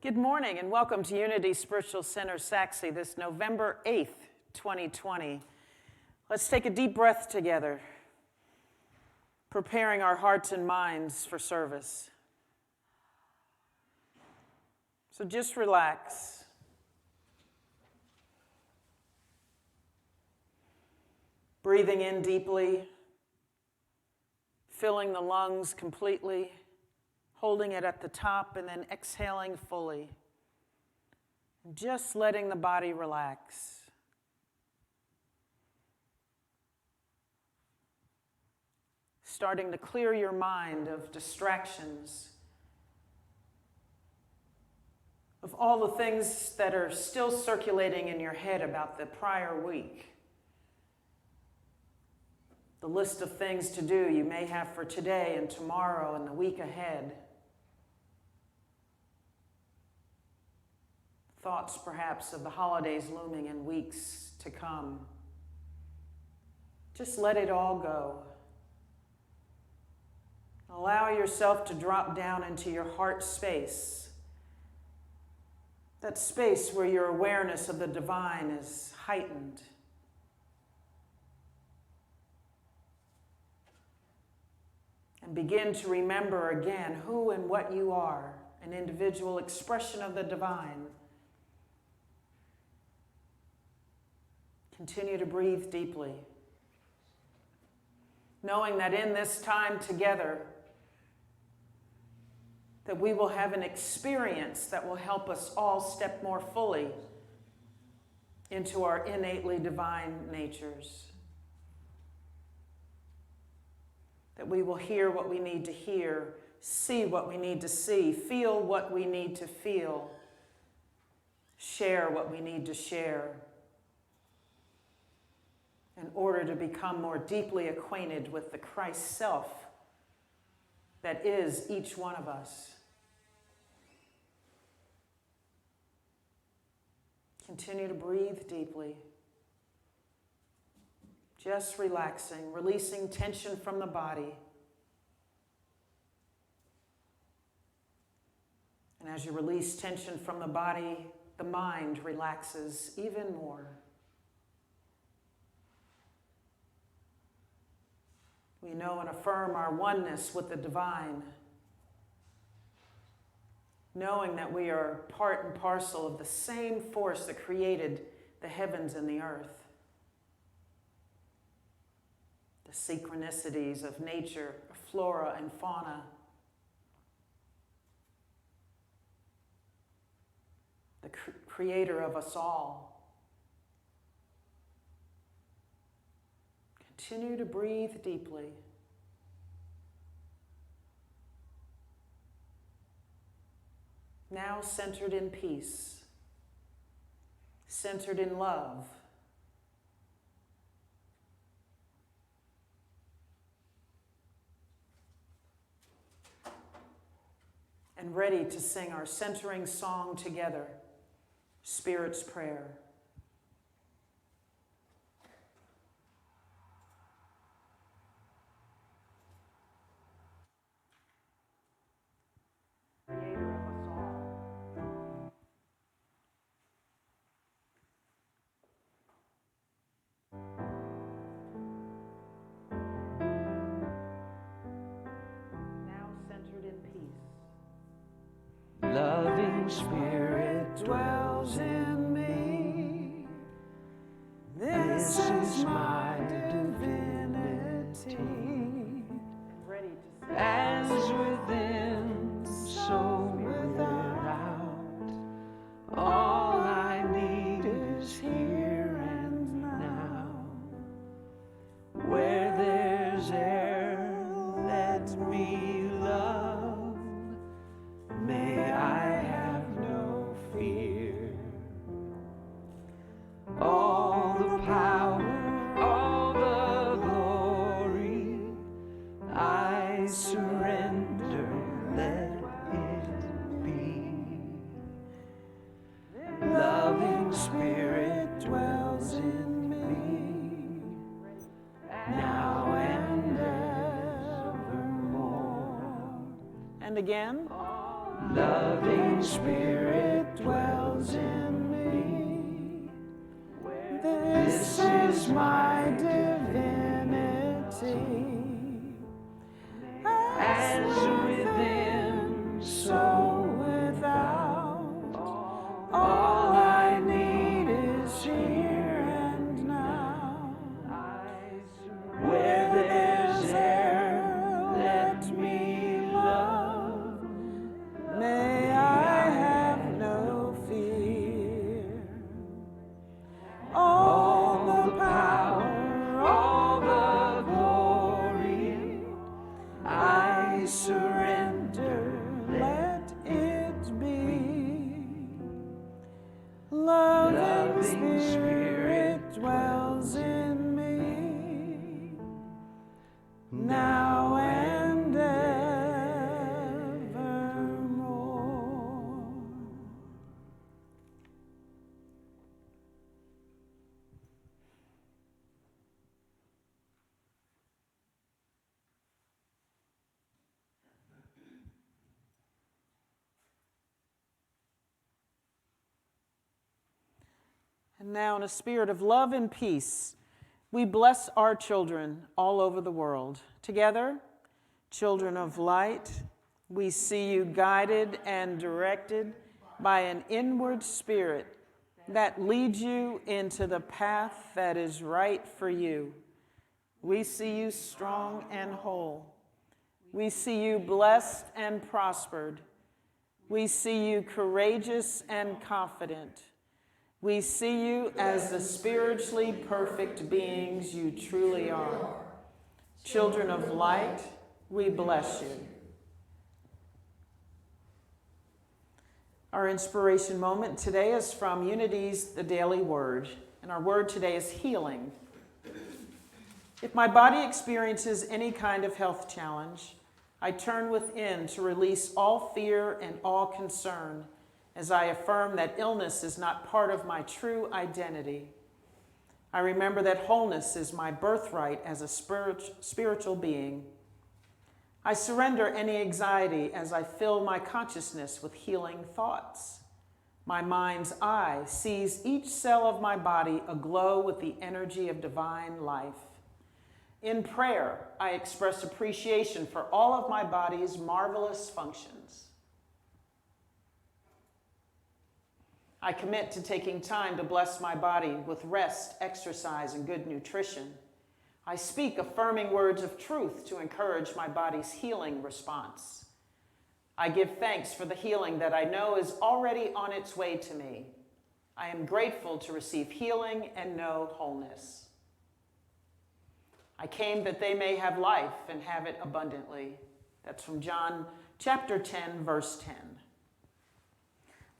Good morning and welcome to Unity Spiritual Center, Saxe, this November 8th, 2020. Let's take a deep breath together, preparing our hearts and minds for service. So just relax. Breathing in deeply, filling the lungs completely, holding it at the top, and then exhaling fully. Just letting the body relax. Starting to clear your mind of distractions, of all the things that are still circulating in your head about the prior week. The list of things to do you may have for today and tomorrow and the week ahead. Thoughts perhaps of the holidays looming in weeks to come. Just let it all go. Allow yourself to drop down into your heart space. That space where your awareness of the divine is heightened. And begin to remember again who and what you are, an individual expression of the divine. Continue to breathe deeply, knowing that in this time together, that we will have an experience that will help us all step more fully into our innately divine natures. That we will hear what we need to hear, see what we need to see, feel what we need to feel, share what we need to share, in order to become more deeply acquainted with the Christ self that is each one of us. Continue to breathe deeply. Just relaxing, releasing tension from the body. And as you release tension from the body, the mind relaxes even more. We know and affirm our oneness with the divine, knowing that we are part and parcel of the same force that created the heavens and the earth. The synchronicities of nature, flora and fauna. The creator of us all. Continue to breathe deeply. Now centered in peace, centered in love. And ready to sing our centering song together, Spirit's Prayer. Loving Spirit dwells in me. This is my divinity. As within, so without. All I need is here and now. Where there's air, let me love. May I have no fear. All the power, all the glory, I surrender, let it be. Loving Spirit dwells in me, now and evermore. And again. loving Spirit dwells in me. This is my divinity. As within, so without. All I need is here and now. Where there's air, let me love. May I have no fear. All the power, all the glory, I surrender, let it be. Loving Spirit dwells in me, now and evermore. And now, in a spirit of love and peace, we bless our children all over the world. Together, children of light, we see you guided and directed by an inward spirit that leads you into the path that is right for you. We see you strong and whole. We see you blessed and prospered. We see you courageous and confident. We see you as the spiritually perfect beings you truly are. Children of light, we bless you. Our inspiration moment today is from Unity's The Daily Word, and our word today is healing. If my body experiences any kind of health challenge, I turn within to release all fear and all concern, as I affirm that illness is not part of my true identity. I remember that wholeness is my birthright as a spiritual being. I surrender any anxiety as I fill my consciousness with healing thoughts. My mind's eye sees each cell of my body aglow with the energy of divine life. In prayer, I express appreciation for all of my body's marvelous functions. I commit to taking time to bless my body with rest, exercise, and good nutrition. I speak affirming words of truth to encourage my body's healing response. I give thanks for the healing that I know is already on its way to me. I am grateful to receive healing and know wholeness. I came that they may have life and have it abundantly. That's from John chapter 10, verse 10.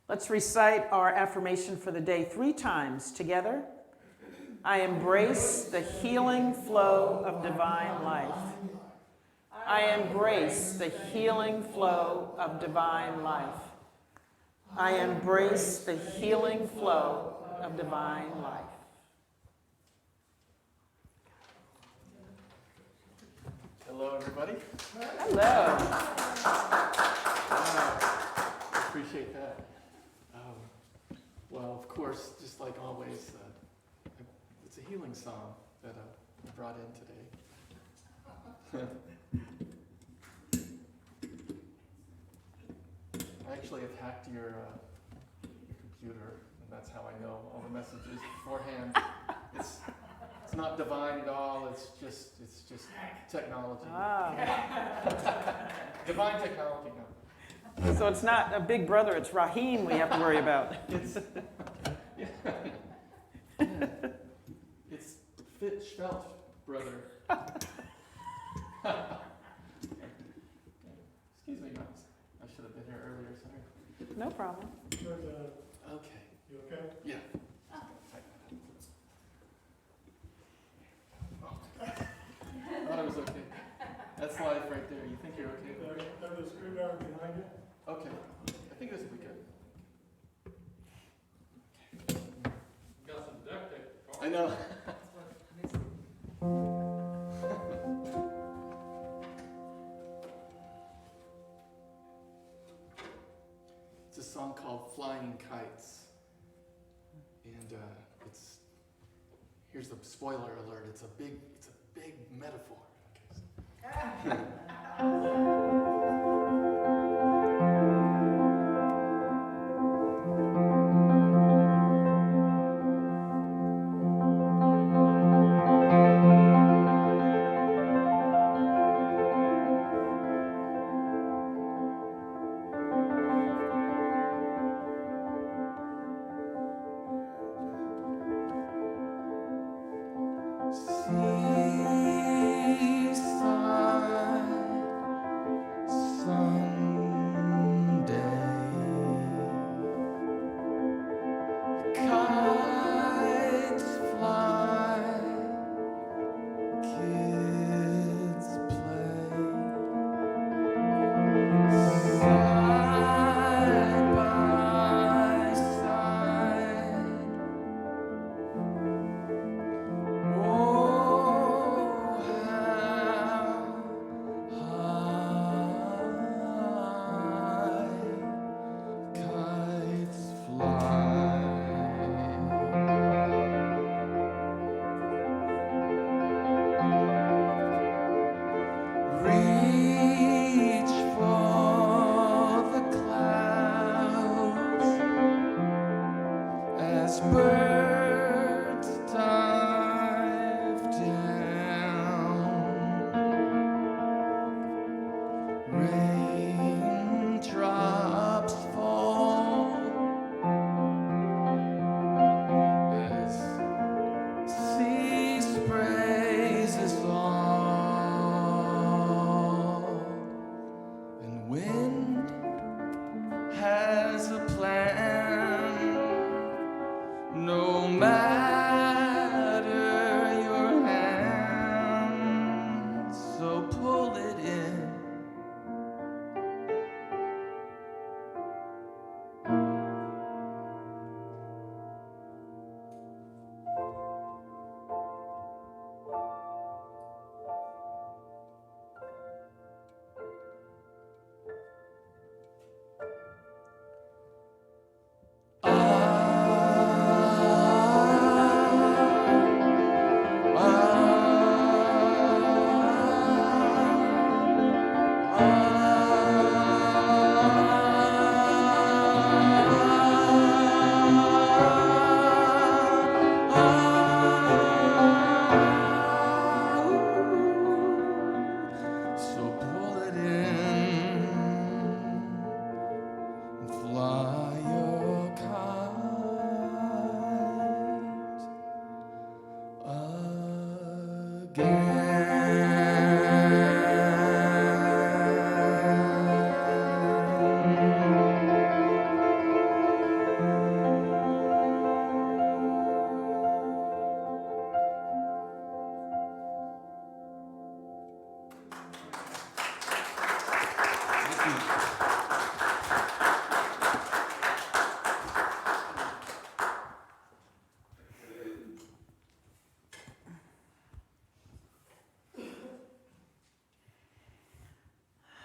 Let's recite our affirmation for the day 3 times together. I embrace the healing flow of divine life. I embrace the healing flow of divine life. I embrace the healing flow of divine life. Hello, everybody. Hello. Appreciate that. Well, of course, just like always, it's a healing song that I brought in today. I actually have hacked your computer, and that's how I know all the messages beforehand. It's not divine at all. It's just technology. Divine technology. No. So it's not a big brother, it's Rahim we have to worry about. It's Fitchfelt, brother. Excuse me, guys. I should have been here earlier, sorry. No problem. Okay. You okay? Yeah. Thought it was okay. That's life right there. You think you're okay? Have the screwdriver behind you? Okay. I think this will be good. Got some duct tape. I know. it's here's the spoiler alert. It's a big metaphor.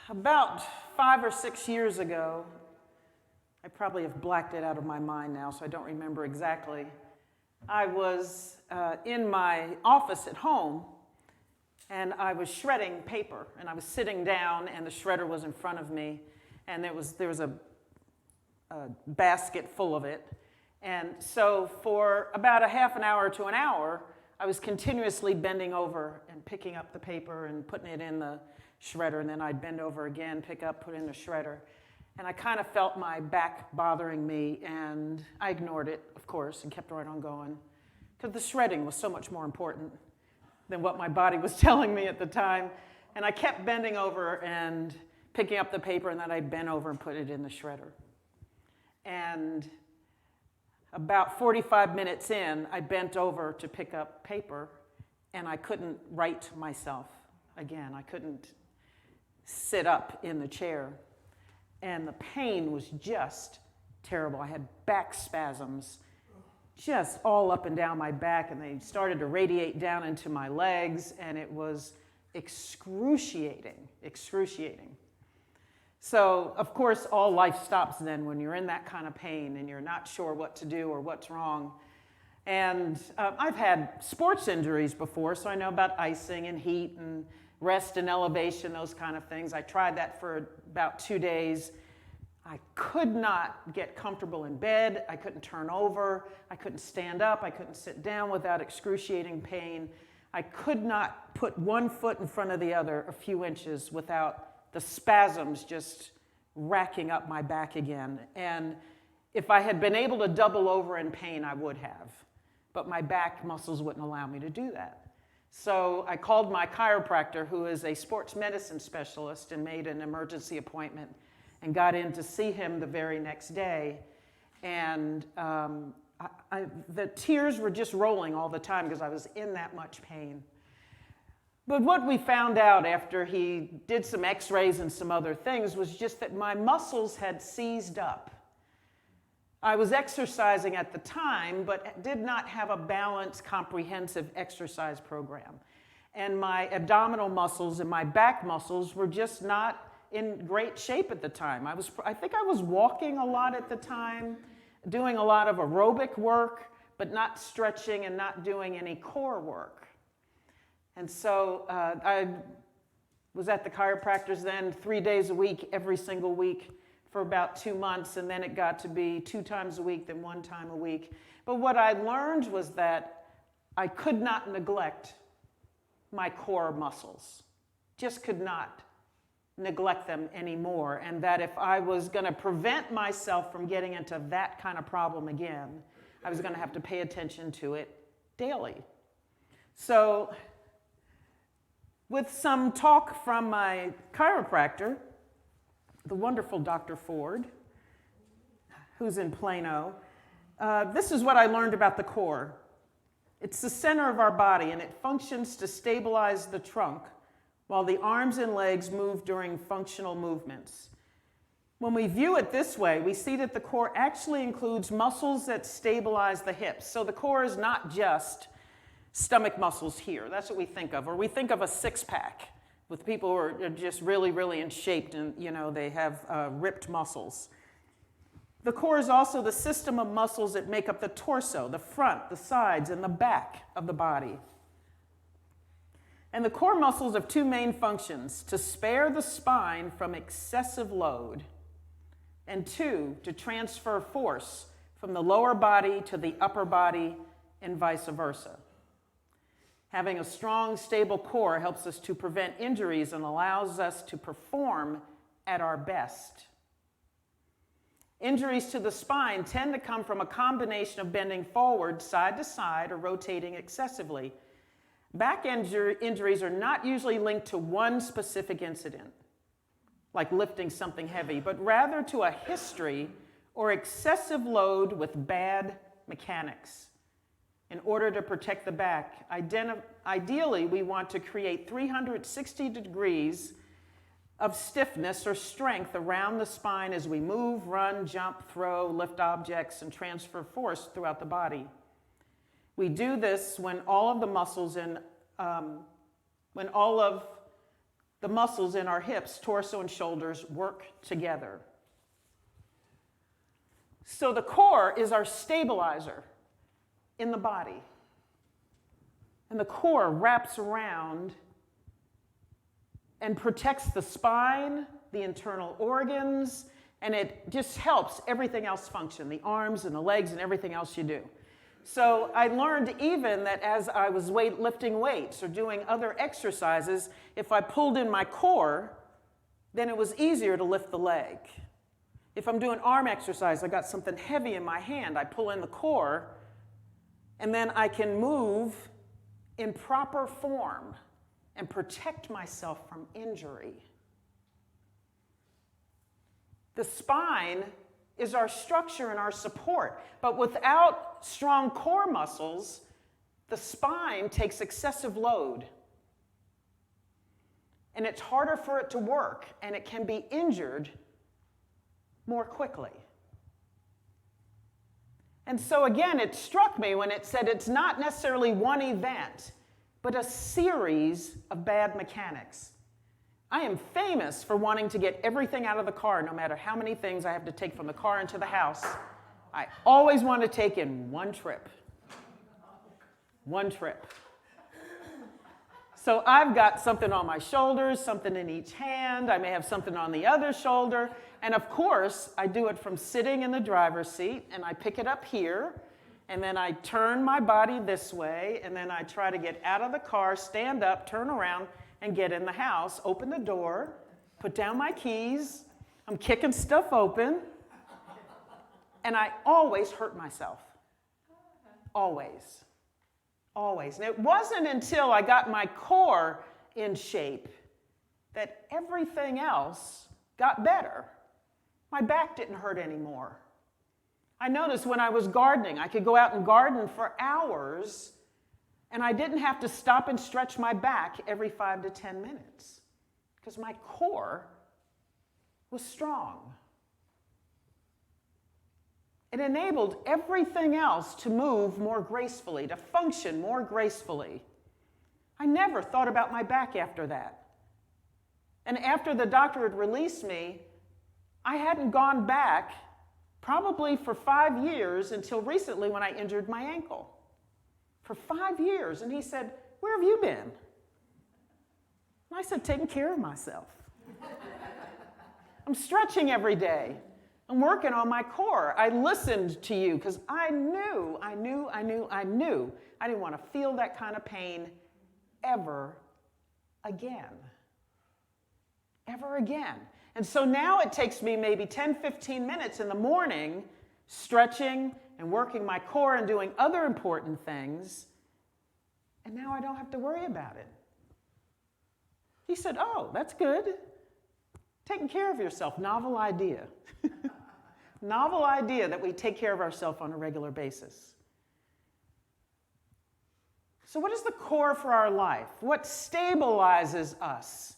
About 5 or 6 years ago, I probably have blacked it out of my mind now, so I don't remember exactly. I was in my office at home, and I was shredding paper, and I was sitting down, and the shredder was in front of me, and there was a basket full of it. And so for about a half an hour to an hour, I was continuously bending over and picking up the paper and putting it in the shredder, and then I'd bend over again, pick up, put in the shredder. And I kind of felt my back bothering me, and I ignored it, of course, and kept right on going, because the shredding was so much more important than what my body was telling me at the time. And I kept bending over and picking up the paper, and then I'd bend over and put it in the shredder. And about 45 minutes in, I bent over to pick up paper, and I couldn't right myself again. I couldn't sit up in the chair. And the pain was just terrible. I had back spasms just all up and down my back, and they started to radiate down into my legs, and it was excruciating. So, of course, all life stops then when you're in that kind of pain and you're not sure what to do or what's wrong. And I've had sports injuries before, so I know about icing and heat and rest and elevation, those kind of things. I tried that for about 2 days. I could not get comfortable in bed. I couldn't turn over. I couldn't stand up. I couldn't sit down without excruciating pain. I could not put one foot in front of the other a few inches without the spasms just racking up my back again. And if I had been able to double over in pain, I would have. But my back muscles wouldn't allow me to do that. So I called my chiropractor, who is a sports medicine specialist, and made an emergency appointment and got in to see him the very next day. And the tears were just rolling all the time because I was in that much pain. But what we found out after he did some x-rays and some other things was just that my muscles had seized up. I was exercising at the time, but did not have a balanced, comprehensive exercise program. And my abdominal muscles and my back muscles were just not in great shape at the time. I think I was walking a lot at the time, doing a lot of aerobic work, but not stretching and not doing any core work. And so I was at the chiropractor's then 3 days a week, every single week, for about 2 months, and then it got to be 2 times a week, then 1 time a week. But what I learned was that I could not neglect my core muscles, just could not neglect them anymore, and that if I was going to prevent myself from getting into that kind of problem again, I was going to have to pay attention to it daily. So with some talk from my chiropractor, the wonderful Dr. Ford, who's in Plano, this is what I learned about the core. It's the center of our body, and it functions to stabilize the trunk while the arms and legs move during functional movements. When we view it this way, we see that the core actually includes muscles that stabilize the hips. So the core is not just stomach muscles here. That's what we think of. Or we think of a six-pack with people who are just really, really in shape and, they have ripped muscles. The core is also the system of muscles that make up the torso, the front, the sides, and the back of the body. And the core muscles have 2 main functions: to spare the spine from excessive load, and 2, to transfer force from the lower body to the upper body and vice versa. Having a strong, stable core helps us to prevent injuries and allows us to perform at our best. Injuries to the spine tend to come from a combination of bending forward, side to side, or rotating excessively. Back injuries are not usually linked to one specific incident, like lifting something heavy, but rather to a history or excessive load with bad mechanics. In order to protect the back, ideally we want to create 360 degrees of stiffness or strength around the spine as we move, run, jump, throw, lift objects, and transfer force throughout the body. We do this when all of the muscles in our hips, torso, and shoulders work together. So the core is our stabilizer in the body. And the core wraps around and protects the spine, the internal organs, and it just helps everything else function, the arms and the legs and everything else you do. So I learned even that as I was lifting weights or doing other exercises, if I pulled in my core, then it was easier to lift the leg. If I'm doing arm exercise, I got something heavy in my hand, I pull in the core, and then I can move in proper form and protect myself from injury. The spine is our structure and our support, but without strong core muscles, the spine takes excessive load. And it's harder for it to work, and it can be injured more quickly. And so again, it struck me when it said it's not necessarily one event, but a series of bad mechanics. I am famous for wanting to get everything out of the car, no matter how many things I have to take from the car into the house. I always want to take in one trip. One trip. So I've got something on my shoulders, something in each hand. I may have something on the other shoulder. And of course, I do it from sitting in the driver's seat, and I pick it up here, and then I turn my body this way, and then I try to get out of the car, stand up, turn around, and get in the house, open the door, put down my keys. I'm kicking stuff open, and I always hurt myself. Always. Always. And it wasn't until I got my core in shape that everything else got better. My back didn't hurt anymore. I noticed when I was gardening, I could go out and garden for hours, and I didn't have to stop and stretch my back every 5 to 10 minutes because my core was strong. It enabled everything else to move more gracefully, to function more gracefully. I never thought about my back after that. And after the doctor had released me, I hadn't gone back probably for 5 years until recently when I injured my ankle. For 5 years. And he said, "Where have you been?" And I said, "Taking care of myself. I'm stretching every day. I'm working on my core. I listened to you because I knew I didn't want to feel that kind of pain ever again. Ever again. And so now it takes me maybe 10, 15 minutes in the morning stretching and working my core and doing other important things. And now I don't have to worry about it. He said, "Oh, that's good. Taking care of yourself." Novel idea. Novel idea that we take care of ourselves on a regular basis. So what is the core for our life? What stabilizes us?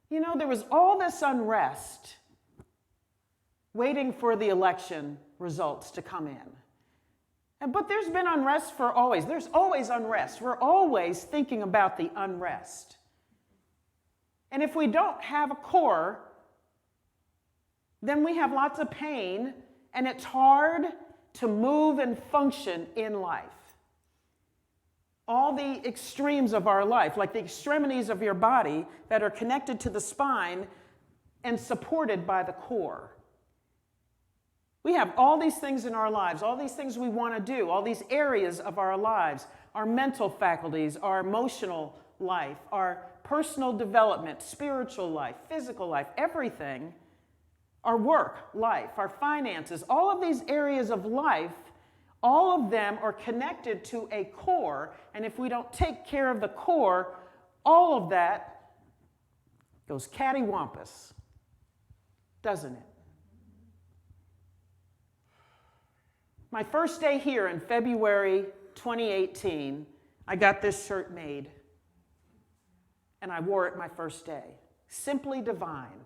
You know, there was all this unrest waiting for the election results to come in. But there's been unrest for always. There's always unrest. We're always thinking about the unrest. And if we don't have a core, then we have lots of pain, and it's hard to move and function in life. All the extremes of our life, like the extremities of your body that are connected to the spine and supported by the core. We have all these things in our lives, all these things we want to do, all these areas of our lives, our mental faculties, our emotional life, our personal development, spiritual life, physical life, everything. Our work life, our finances, all of these areas of life, all of them are connected to a core. And if we don't take care of the core, all of that goes cattywampus, doesn't it? My first day here in February 2018, I got this shirt made. And I wore it my first day. Simply Divine.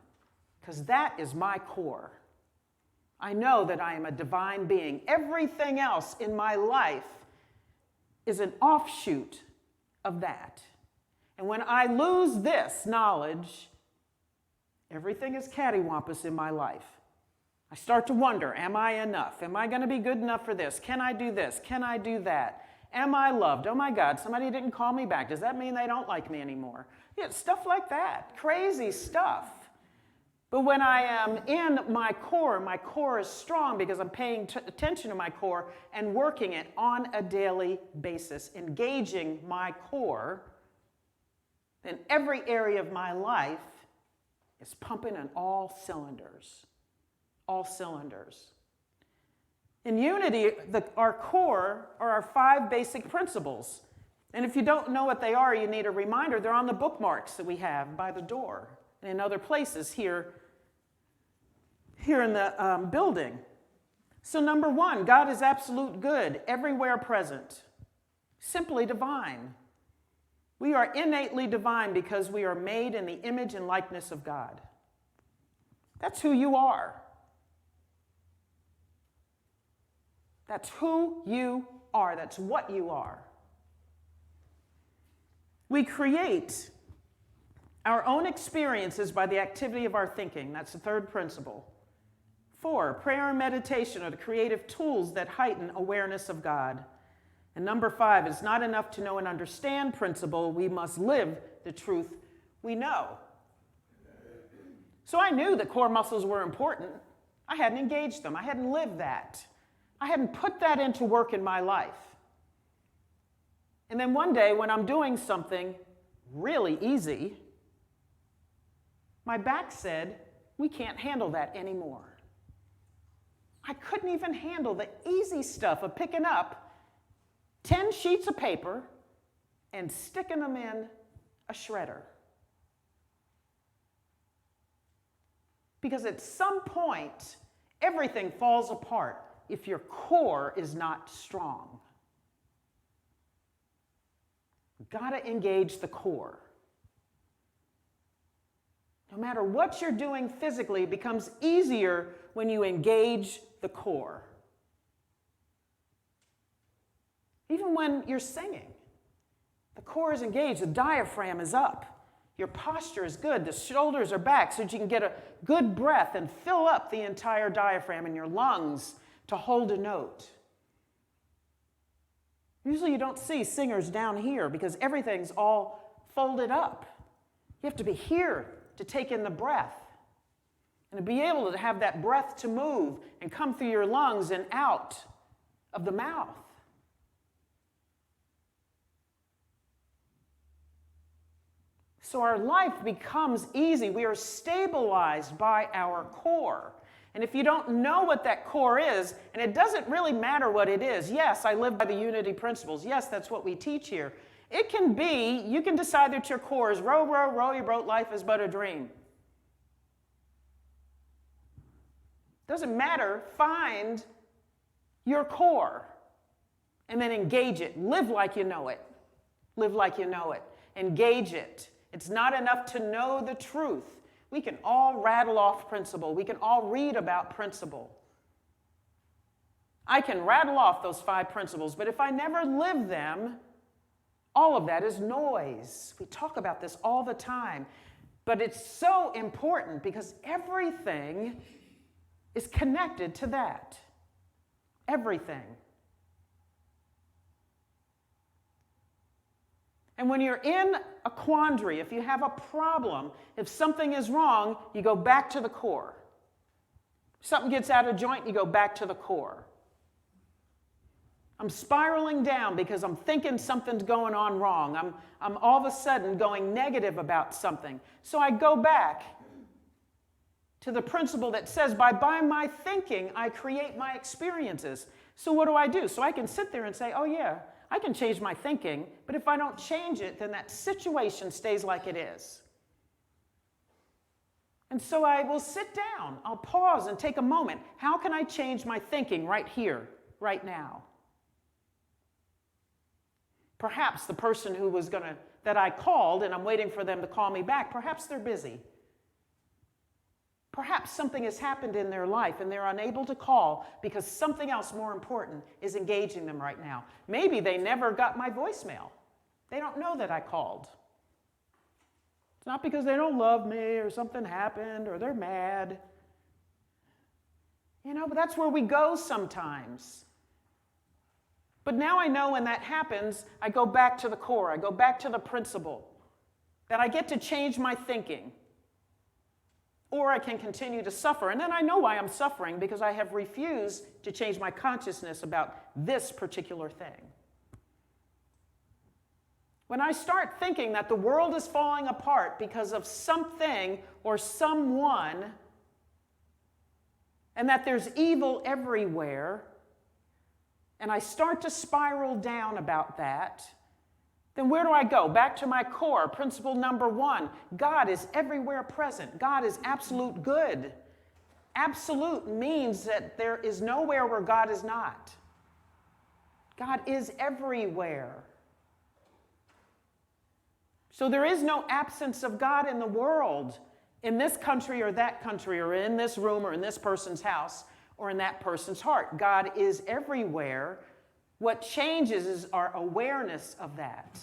Because that is my core. I know that I am a divine being. Everything else in my life is an offshoot of that. And when I lose this knowledge, everything is cattywampus in my life. I start to wonder, am I enough? Am I going to be good enough for this? Can I do this? Can I do that? Am I loved? Oh my God, somebody didn't call me back. Does that mean they don't like me anymore? Yeah, stuff like that. Crazy stuff. But when I am in my core is strong because I'm paying attention to my core and working it on a daily basis, engaging my core, then every area of my life is pumping on all cylinders. All cylinders. In Unity, our core are our 5 basic principles. And if you don't know what they are, you need a reminder. They're on the bookmarks that we have by the door and in other places here in the building. So number 1, God is absolute good, everywhere present. Simply divine. We are innately divine because we are made in the image and likeness of God. That's who you are. That's who you are. That's what you are. We create our own experiences by the activity of our thinking. That's the 3rd principle. 4, prayer and meditation are the creative tools that heighten awareness of God. And number 5, it's not enough to know and understand principle. We must live the truth we know. So I knew that core muscles were important. I hadn't engaged them. I hadn't lived that. I hadn't put that into work in my life. And then one day when I'm doing something really easy, my back said, we can't handle that anymore. I couldn't even handle the easy stuff of picking up 10 sheets of paper and sticking them in a shredder. Because at some point, everything falls apart if your core is not strong. You've got to engage the core. No matter what you're doing physically, it becomes easier when you engage the core. Even when you're singing, the core is engaged, the diaphragm is up. Your posture is good, the shoulders are back so that you can get a good breath and fill up the entire diaphragm in your lungs to hold a note. Usually you don't see singers down here because everything's all folded up. You have to be here to take in the breath and to be able to have that breath to move and come through your lungs and out of the mouth. So our life becomes easy. We are stabilized by our core. And if you don't know what that core is, and it doesn't really matter what it is, yes, I live by the unity principles. Yes, that's what we teach here. It can be, you can decide that your core is row, row, row your boat, life is but a dream. Doesn't matter, find your core and then engage it. Live like you know it. Live like you know it. Engage it. It's not enough to know the truth. We can all rattle off principle. We can all read about principle. I can rattle off those 5 principles, but if I never live them, all of that is noise. We talk about this all the time, but it's so important because everything is connected to that. Everything. And when you're in a quandary, if you have a problem, if something is wrong, you go back to the core. If something gets out of joint, you go back to the core. I'm spiraling down because I'm thinking something's going on wrong. I'm all of a sudden going negative about something. So I go back to the principle that says, by my thinking, I create my experiences. So what do? So I can sit there and say, oh yeah, I can change my thinking, but if I don't change it, then that situation stays like it is. And so I will sit down, I'll pause and take a moment. How can I change my thinking right here, right now? Perhaps the person who was that I called and I'm waiting for them to call me back, perhaps they're busy. Perhaps something has happened in their life and they're unable to call because something else more important is engaging them right now. Maybe they never got my voicemail. They don't know that I called. It's not because they don't love me or something happened or they're mad. But that's where we go sometimes. But now I know when that happens, I go back to the core. I go back to the principle that I get to change my thinking. Or I can continue to suffer. And then I know why I'm suffering, because I have refused to change my consciousness about this particular thing. When I start thinking that the world is falling apart because of something or someone, and that there's evil everywhere, and I start to spiral down about that, then where do I go? Back to my core. Principle number 1, God is everywhere present. God is absolute good. Absolute means that there is nowhere where God is not. God is everywhere. So there is no absence of God in the world, in this country or that country, or in this room or in this person's house or in that person's heart. God is everywhere. What changes is our awareness of that.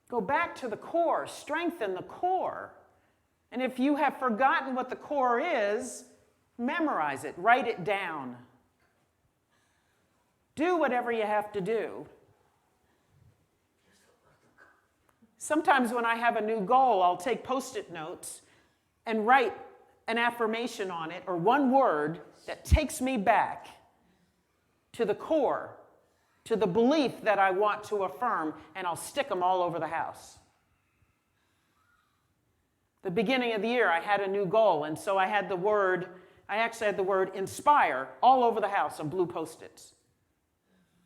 Go back to the core, strengthen the core. And if you have forgotten what the core is, Memorize it. Write it down. Do whatever you have to do. Sometimes when I have a new goal, I'll take Post-it notes and write an affirmation on it, or one word that takes me back to the core, to the belief that I want to affirm, and I'll stick them all over the house. The beginning of the year, I had a new goal, and so I actually had the word inspire all over the house on blue Post-its.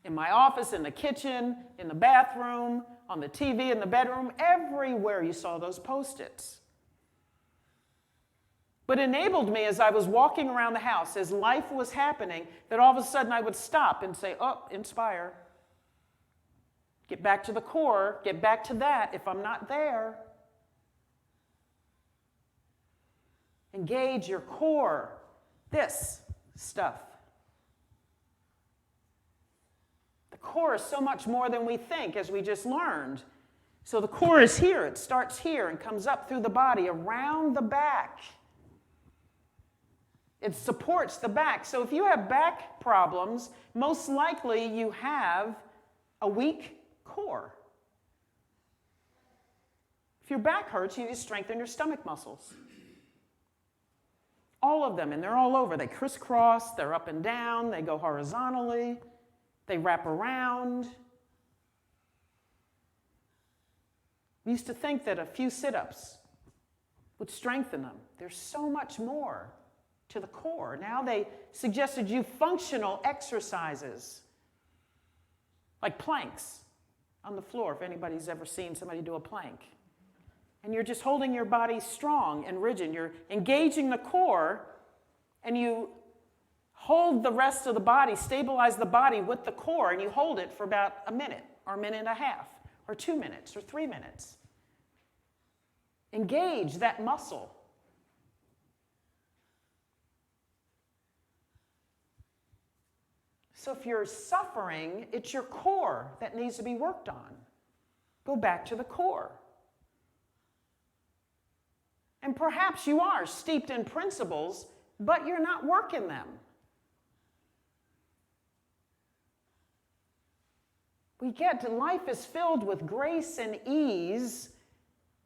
In my office, in the kitchen, in the bathroom, on the TV in the bedroom, everywhere you saw those Post-its. But enabled me as I was walking around the house, as life was happening, that all of a sudden I would stop and say, oh, inspire. Get back to the core, get back to that if I'm not there. Engage your core, this stuff. The core is so much more than we think, as we just learned. So the core is here, it starts here and comes up through the body, around the back. It supports the back. So if you have back problems, most likely you have a weak core. If your back hurts, you need to strengthen your stomach muscles. All of them, and they're all over. They crisscross, they're up and down, they go horizontally, they wrap around. We used to think that a few sit-ups would strengthen them. There's so much more to the core. Now they suggested you functional exercises, like planks on the floor, if anybody's ever seen somebody do a plank. And you're just holding your body strong and rigid. You're engaging the core, and you hold the rest of the body, stabilize the body with the core, and you hold it for about a minute, or a minute and a half, or 2 minutes, or 3 minutes. Engage that muscle. So if you're suffering, it's your core that needs to be worked on. Go back to the core. And perhaps you are steeped in principles, but you're not working them. Life is filled with grace and ease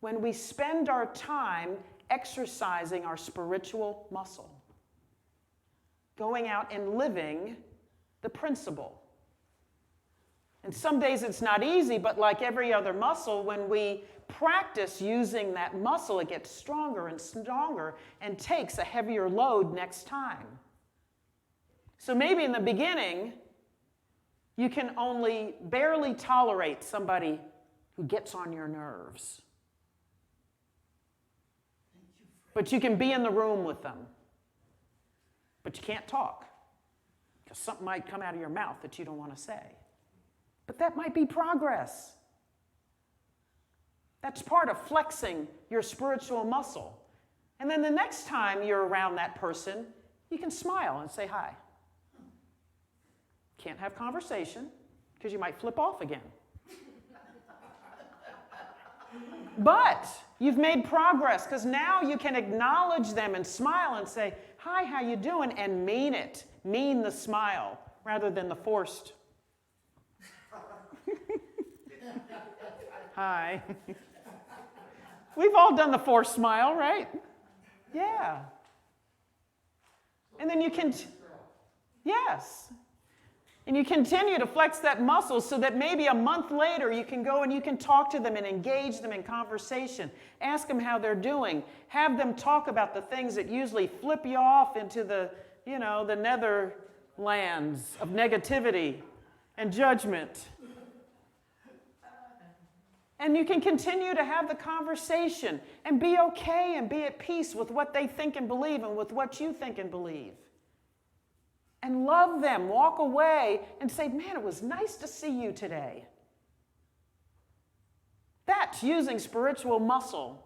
when we spend our time exercising our spiritual muscle, going out and living the principle. And some days it's not easy, but like every other muscle, when we practice using that muscle, it gets stronger and stronger and takes a heavier load next time. So maybe in the beginning, you can only barely tolerate somebody who gets on your nerves. But you can be in the room with them. But you can't talk, because something might come out of your mouth that you don't want to say. But that might be progress. That's part of flexing your spiritual muscle. And then the next time you're around that person, you can smile and say hi. Can't have conversation, because you might flip off again. But you've made progress, because now you can acknowledge them and smile and say, hi, how you doing? And mean it. Mean the smile rather than the forced. Hi. We've all done the forced smile, right? Yeah. And then you can, yes. And you continue to flex that muscle so that maybe a month later you can go and you can talk to them and engage them in conversation. Ask them how they're doing. Have them talk about the things that usually flip you off into the, the netherlands of negativity and judgment. And you can continue to have the conversation and be okay and be at peace with what they think and believe and with what you think and believe. And love them. Walk away and say, man, it was nice to see you today. That's using spiritual muscle.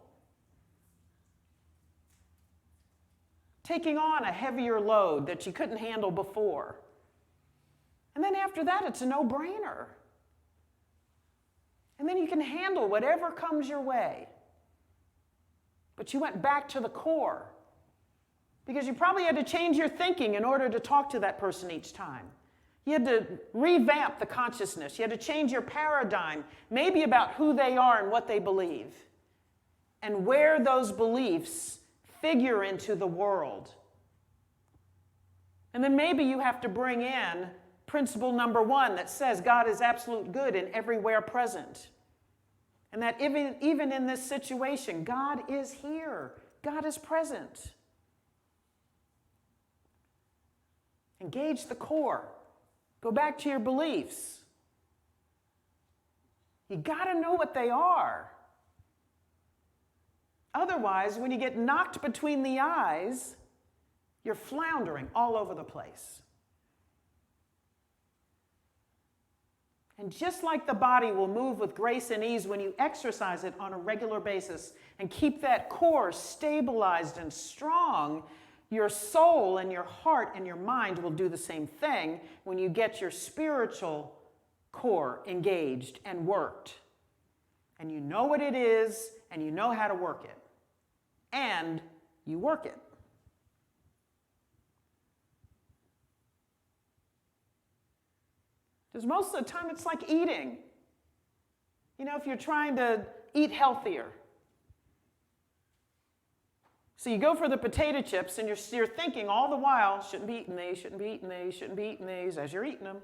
Taking on a heavier load that you couldn't handle before. And then after that, it's a no-brainer. And then you can handle whatever comes your way. But you went back to the core Because you probably had to change your thinking in order to talk to that person each time. You had to revamp the consciousness. You had to change your paradigm, maybe about who they are and what they believe, and where those beliefs figure into the world. And then maybe you have to bring in principle number 1 that says God is absolute good and everywhere present. And that even in this situation, God is here. God is present. Engage the core. Go back to your beliefs. You got to know what they are. Otherwise, when you get knocked between the eyes, you're floundering all over the place. And just like the body will move with grace and ease when you exercise it on a regular basis and keep that core stabilized and strong, your soul and your heart and your mind will do the same thing when you get your spiritual core engaged and worked. And you know what it is, and you know how to work it. And you work it. Because most of the time it's like eating. You know, if you're trying to eat healthier. So you go for the potato chips and you're thinking all the while, shouldn't be eating these, shouldn't be eating these, shouldn't be eating these, as you're eating them.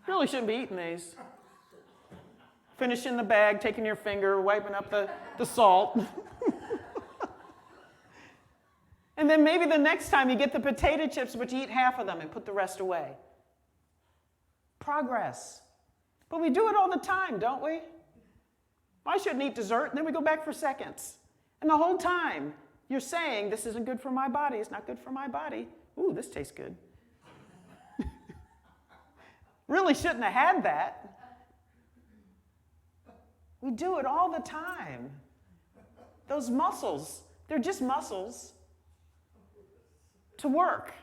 Really shouldn't be eating these. Finishing the bag, taking your finger, wiping up the salt. And then maybe the next time you get the potato chips, but you eat half of them and put the rest away. Progress. But we do it all the time, don't we? I shouldn't eat dessert, and then we go back for seconds. And the whole time, you're saying, this isn't good for my body, it's not good for my body. Ooh, this tastes good. Really shouldn't have had that. We do it all the time. Those muscles, they're just muscles to work.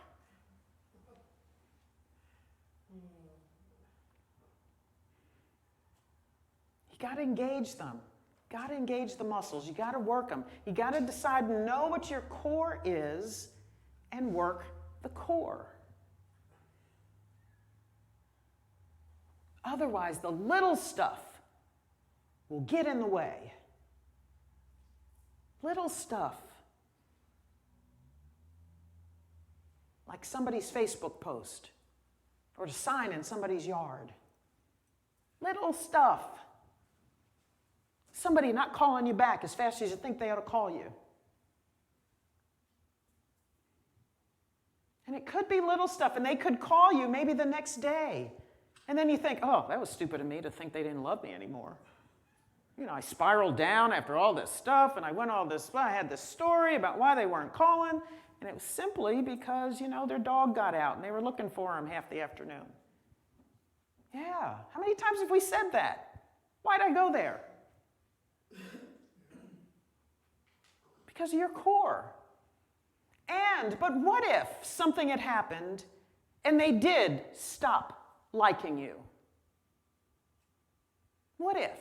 You got to engage them. Got to engage the muscles. You got to work them. You got to decide to know what your core is and work the core. Otherwise, the little stuff will get in the way. Little stuff. Like somebody's Facebook post or a sign in somebody's yard. Little stuff. Somebody not calling you back as fast as you think they ought to call you. And it could be little stuff, and they could call you maybe the next day. And then you think, oh, that was stupid of me to think they didn't love me anymore. You know, I spiraled down after all this stuff, and I had this story about why they weren't calling, and it was simply because, you know, their dog got out, and they were looking for him half the afternoon. Yeah, how many times have we said that? Why'd I go there? Because of your core. But what if something had happened and they did stop liking you? What if?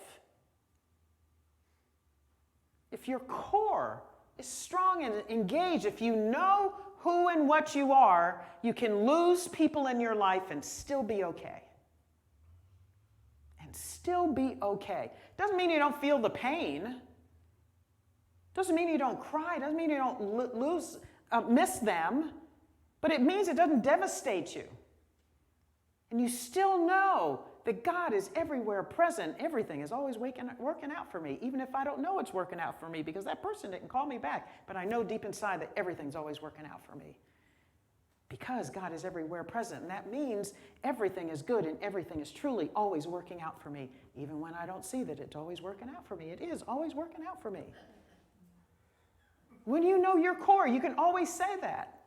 If your core is strong and engaged, if you know who and what you are, you can lose people in your life and still be okay. And still be okay. Doesn't mean you don't feel the pain. Doesn't mean you don't cry. Doesn't mean you don't miss them. But it means it doesn't devastate you. And you still know that God is everywhere present. Everything is always working out for me, even if I don't know it's working out for me, because that person didn't call me back. But I know deep inside that everything's always working out for me. Because God is everywhere present. And that means everything is good and everything is truly always working out for me. Even when I don't see that it's always working out for me. It is always working out for me. When you know your core, you can always say that.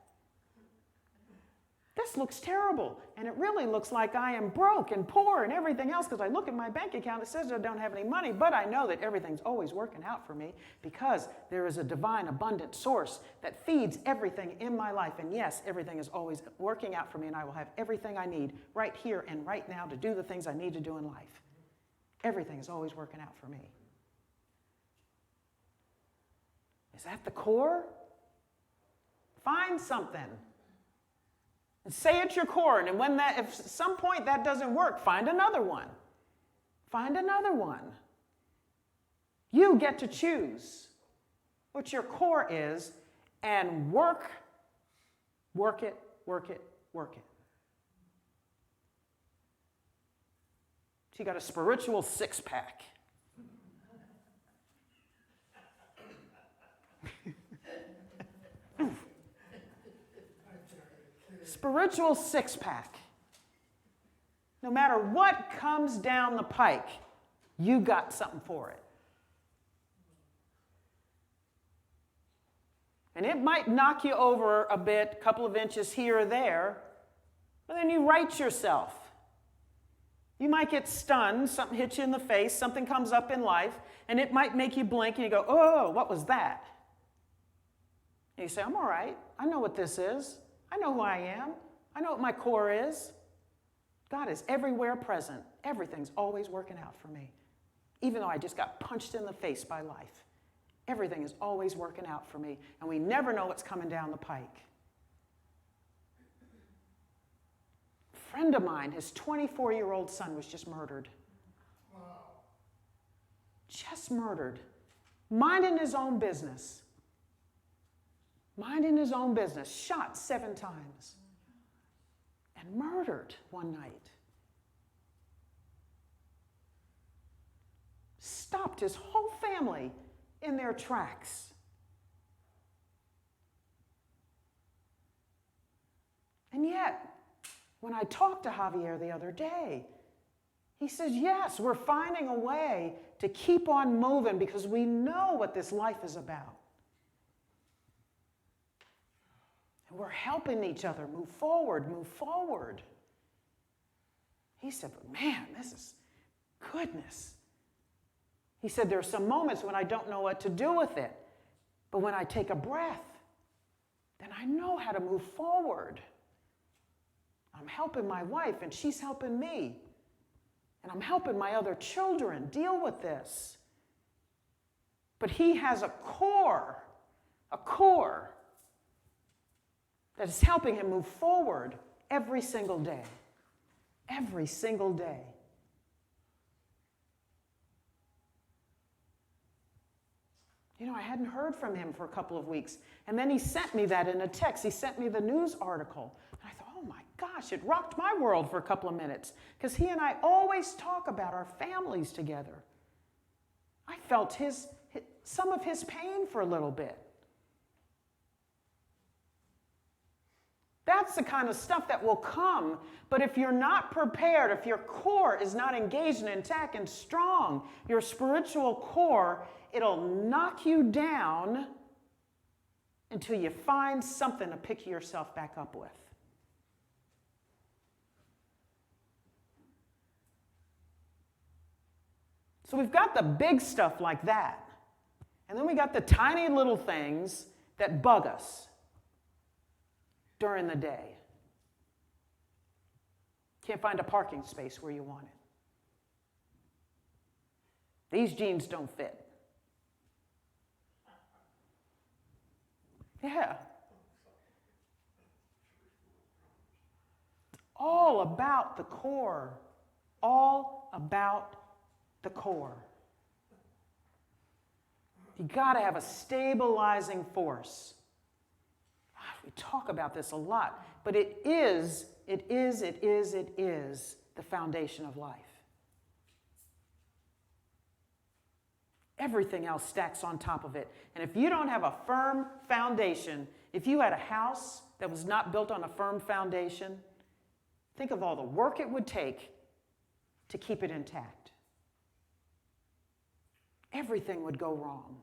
This looks terrible, and it really looks like I am broke and poor and everything else, because I look at my bank account, it says I don't have any money, but I know that everything's always working out for me because there is a divine, abundant source that feeds everything in my life. And yes, everything is always working out for me, and I will have everything I need right here and right now to do the things I need to do in life. Everything is always working out for me. Is that the core? Find something. And say at your core, and when that, if at some point that doesn't work, find another one. Find another one. You get to choose what your core is and work it, work it, work it. So you got a spiritual six-pack. Spiritual six-pack. No matter what comes down the pike, you got something for it. And it might knock you over a bit, a couple of inches here or there, but then you right yourself. You might get stunned, something hits you in the face, something comes up in life, and it might make you blink and you go, oh, what was that? And you say, I'm all right. I know what this is. I know who I am. I know what my core is. God is everywhere present. Everything's always working out for me. Even though I just got punched in the face by life. Everything is always working out for me. And we never know what's coming down the pike. A friend of mine, his 24-year-old son was just murdered. Wow. Just murdered. Minding his own business. Minding his own business. Shot 7 times. And murdered one night. Stopped his whole family in their tracks. And yet, when I talked to Javier the other day, he says, yes, we're finding a way to keep on moving because we know what this life is about. And we're helping each other move forward, move forward. He said, but man, this is goodness. He said, there are some moments when I don't know what to do with it. But when I take a breath, then I know how to move forward. I'm helping my wife, and she's helping me. And I'm helping my other children deal with this. But he has a core that is helping him move forward every single day. Every single day. You know, I hadn't heard from him for a couple of weeks. And then he sent me that in a text. He sent me the news article. And I thought, oh my gosh, it rocked my world for a couple of minutes. Because he and I always talk about our families together. I felt some of his pain for a little bit. That's the kind of stuff that will come. But if you're not prepared, if your core is not engaged and intact and strong, your spiritual core, it'll knock you down until you find something to pick yourself back up with. So we've got the big stuff like that. And then we got the tiny little things that bug us during the day. Can't find a parking space where you want it. These jeans don't fit. Yeah. It's all about the core. All about the core. You got to have a stabilizing force. We talk about this a lot, but it is the foundation of life. Everything else stacks on top of it. And if you don't have a firm foundation, if you had a house that was not built on a firm foundation, think of all the work it would take to keep it intact. Everything would go wrong.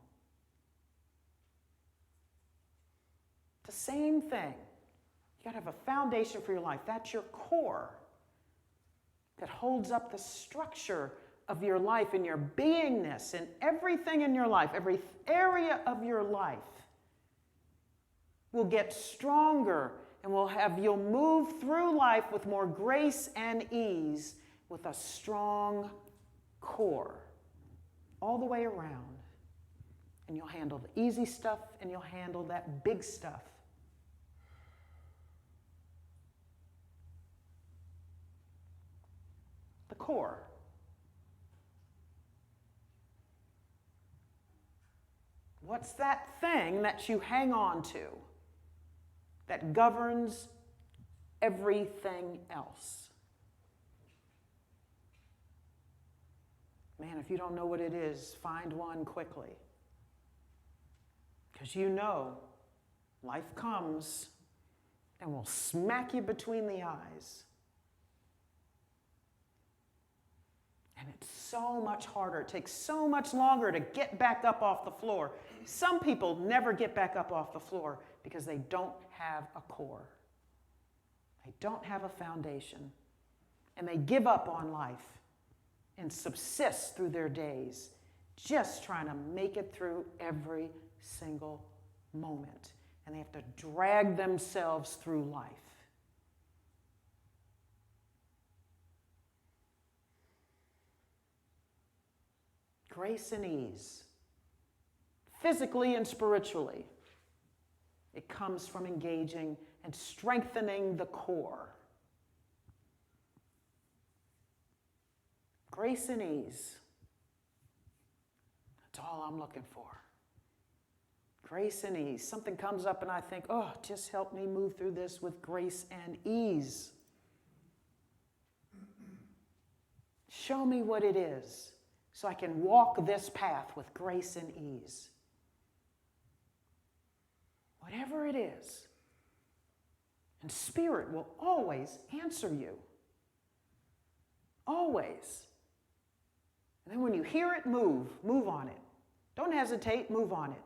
The same thing. You got to have a foundation for your life. That's your core that holds up the structure of your life and your beingness and everything in your life, every area of your life will get stronger and you'll move through life with more grace and ease with a strong core all the way around. And you'll handle the easy stuff and you'll handle that big stuff core? What's that thing that you hang on to that governs everything else? Man, if you don't know what it is, find one quickly. Because you know life comes and will smack you between the eyes. And it's so much harder. It takes so much longer to get back up off the floor. Some people never get back up off the floor because they don't have a core. They don't have a foundation. And they give up on life and subsist through their days, just trying to make it through every single moment. And they have to drag themselves through life. Grace and ease, physically and spiritually, it comes from engaging and strengthening the core. Grace and ease. That's all I'm looking for. Grace and ease. Something comes up and I think, oh, just help me move through this with grace and ease. Show me what it is so I can walk this path with grace and ease. Whatever it is. And Spirit will always answer you. Always. And then when you hear it, move on it. Don't hesitate, move on it.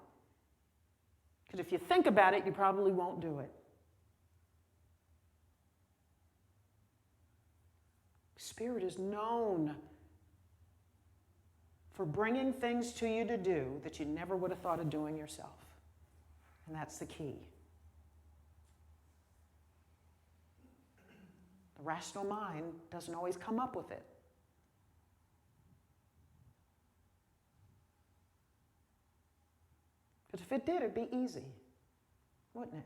Because if you think about it, you probably won't do it. Spirit is known for bringing things to you to do that you never would have thought of doing yourself. And that's the key. The rational mind doesn't always come up with it. But if it did, it'd be easy, wouldn't it?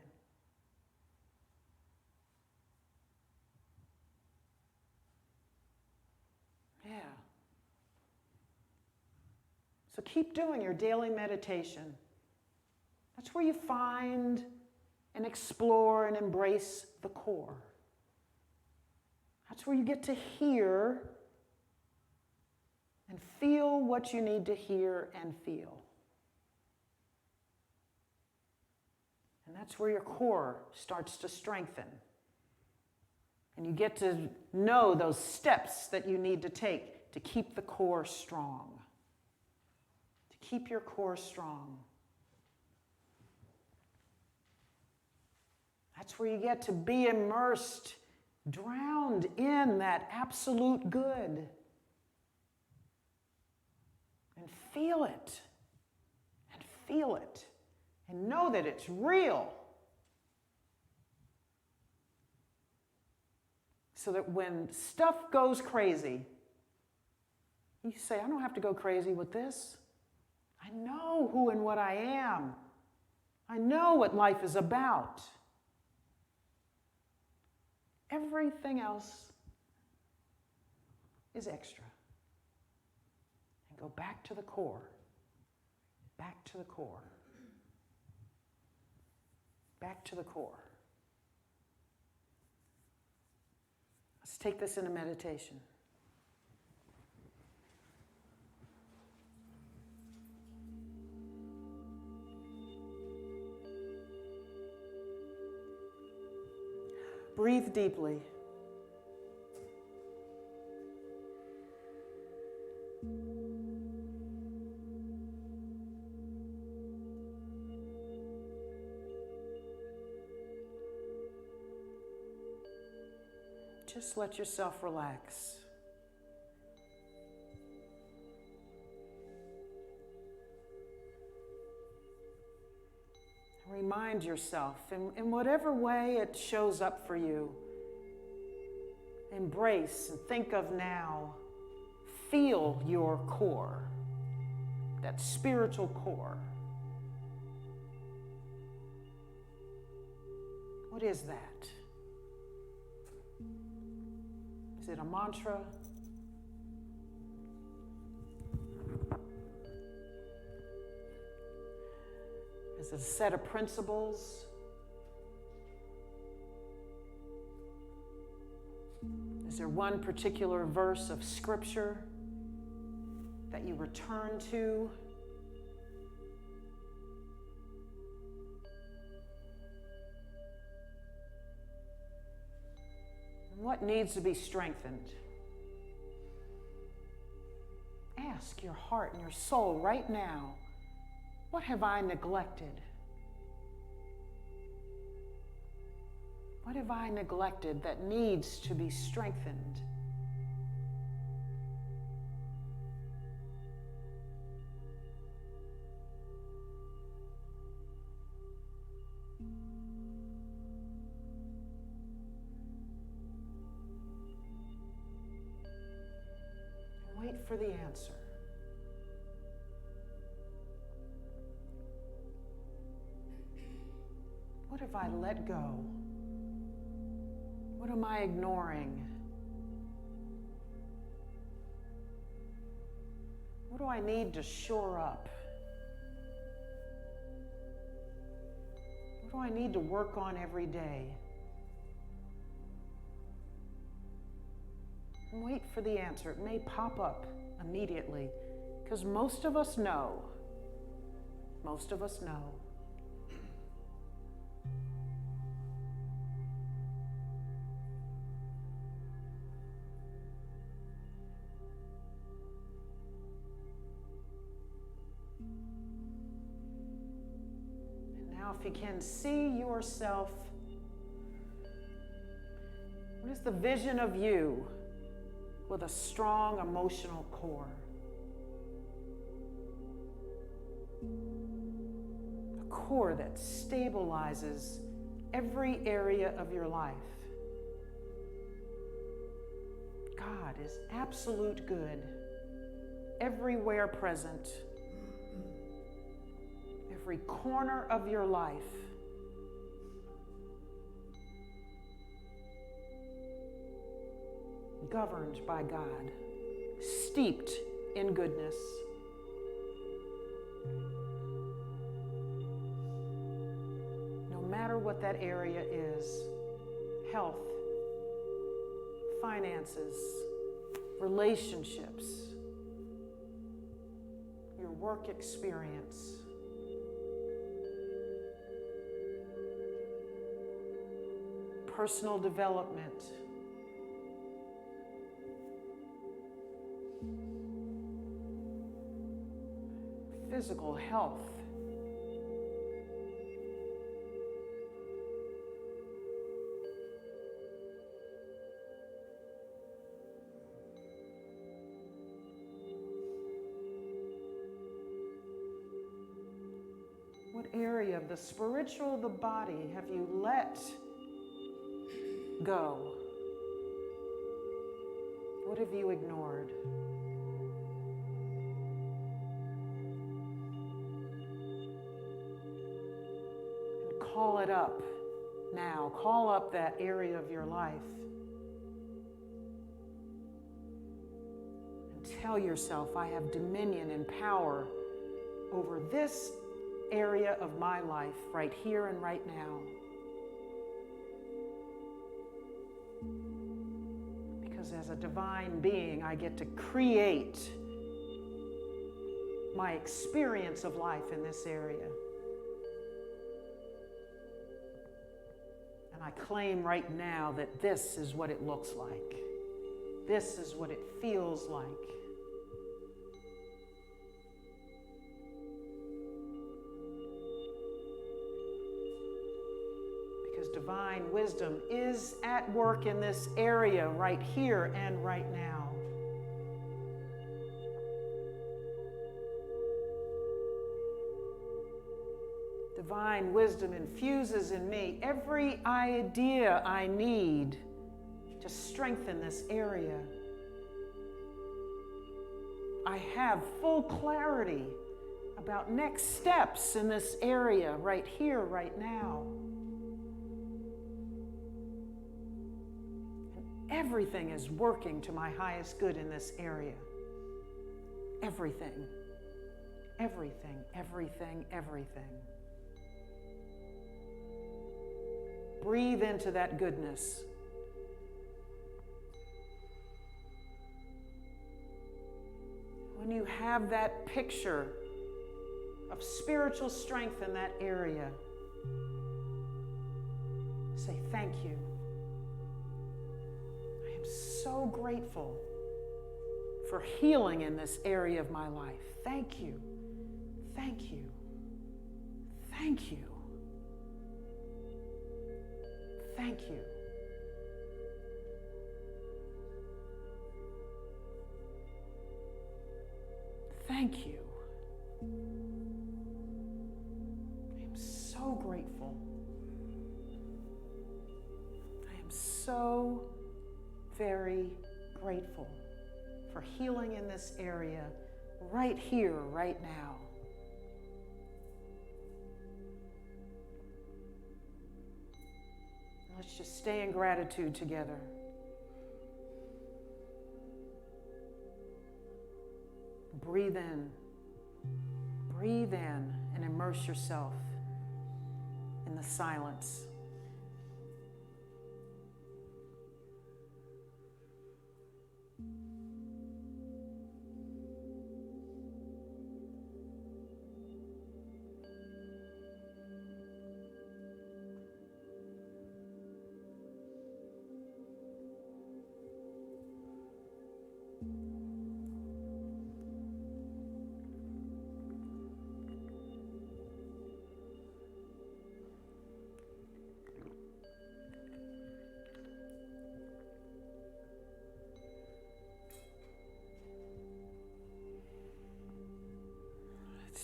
Yeah. So keep doing your daily meditation. That's where you find and explore and embrace the core. That's where you get to hear and feel what you need to hear and feel. And that's where your core starts to strengthen. And you get to know those steps that you need to take to keep the core strong. To keep your core strong. That's where you get to be immersed, drowned in that absolute good. And feel it. And feel it. And know that it's real. So that when stuff goes crazy, you say, I don't have to go crazy with this. I know who and what I am. I know what life is about. Everything else is extra. And go back to the core. Back to the core. Back to the core. Let's take this into meditation. Breathe deeply. Just let yourself relax. Remind yourself, in whatever way it shows up for you, embrace and think of now, feel your core, that spiritual core. What is that? Is it a mantra? Is it a set of principles? Is there one particular verse of Scripture that you return to? And what needs to be strengthened? Ask your heart and your soul right now, what have I neglected? What have I neglected that needs to be strengthened? Wait for the answer. What have I let go? What am I ignoring? What do I need to shore up? What do I need to work on every day? And wait for the answer. It may pop up immediately, because most of us know. Most of us know. And now, if you can see yourself, what is the vision of you with a strong emotional core? A core that stabilizes every area of your life. God is absolute good, everywhere present, every corner of your life. Governed by God, steeped in goodness. No matter what that area is, health, finances, relationships, your work experience, personal development, physical health, what area of the spiritual of the body have you let go? What have you ignored? Call it up now. Call up that area of your life. And tell yourself, I have dominion and power over this area of my life right here and right now. Because as a divine being, I get to create my experience of life in this area. And I claim right now that this is what it looks like. This is what it feels like. Because divine wisdom is at work in this area right here and right now. Divine wisdom infuses in me every idea I need to strengthen this area. I have full clarity about next steps in this area right here, right now. And everything is working to my highest good in this area. Everything. Everything, everything, everything. Breathe into that goodness. When you have that picture of spiritual strength in that area, say, thank you. I am so grateful for healing in this area of my life. Thank you. Thank you. Thank you. Thank you. Thank you. I am so grateful. I am so very grateful for healing in this area right here, right now. Let's just stay in gratitude together. Breathe in. Breathe in and immerse yourself in the silence.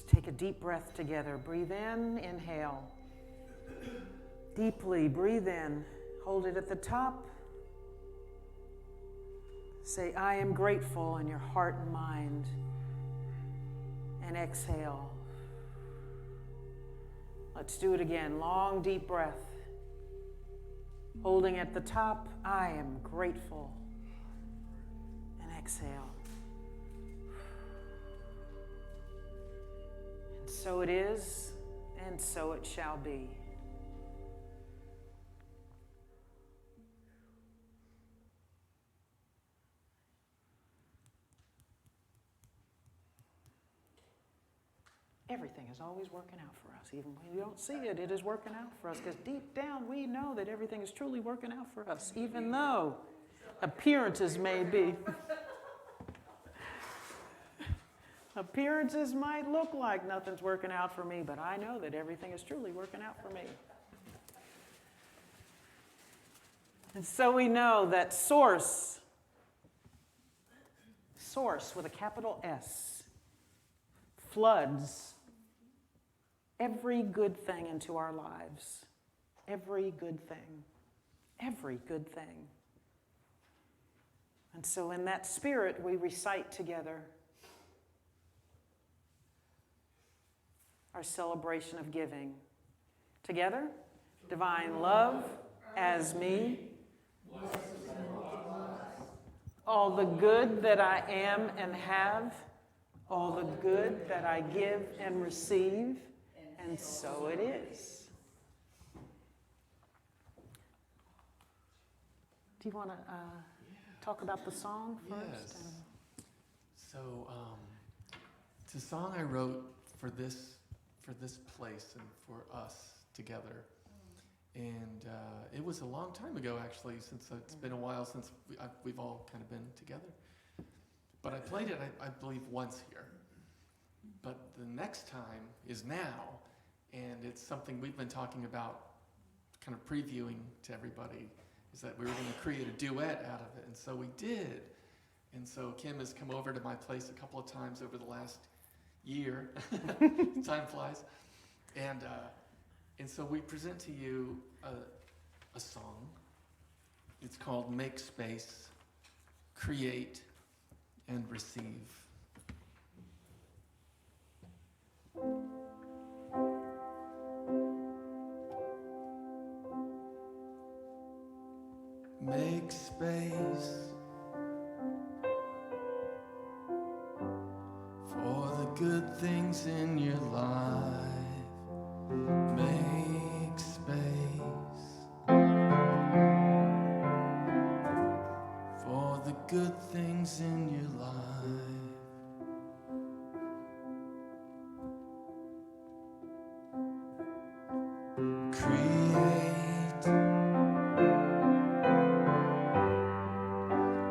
Take a deep breath together. Breathe in, inhale. Deeply breathe in. Hold it at the top. Say, I am grateful in your heart and mind. And exhale. Let's do it again. Long, deep breath. Holding at the top, I am grateful. And exhale. So it is, and so it shall be. Everything is always working out for us. Even when we don't see it, it is working out for us. Because deep down, we know that everything is truly working out for us, even though appearances may be. Appearances might look like nothing's working out for me, but I know that everything is truly working out for me. And so we know that source with a capital S, floods every good thing into our lives. Every good thing. Every good thing. And so in that spirit, we recite together our celebration of giving. Together, divine love as me, all the good that I am and have, all the good that I give and receive, and so it is. Do you want to talk about the song first? Yes. So it's a song I wrote for this place and for us together. And it was a long time ago, actually, since it's been a while since we've all kind of been together. But I played it, I believe, once here. But the next time is now, and it's something we've been talking about, kind of previewing to everybody, is that we were going to create a duet out of it, and so we did. And so Kim has come over to my place a couple of times over the last year. Time flies. And so we present to you a song. It's called Make Space, Create, and Receive. Make space for the good things in your life. Make space good things in your life. Create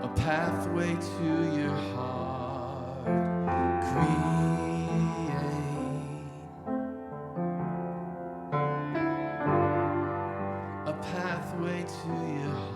a pathway to your heart. Create a pathway to your heart.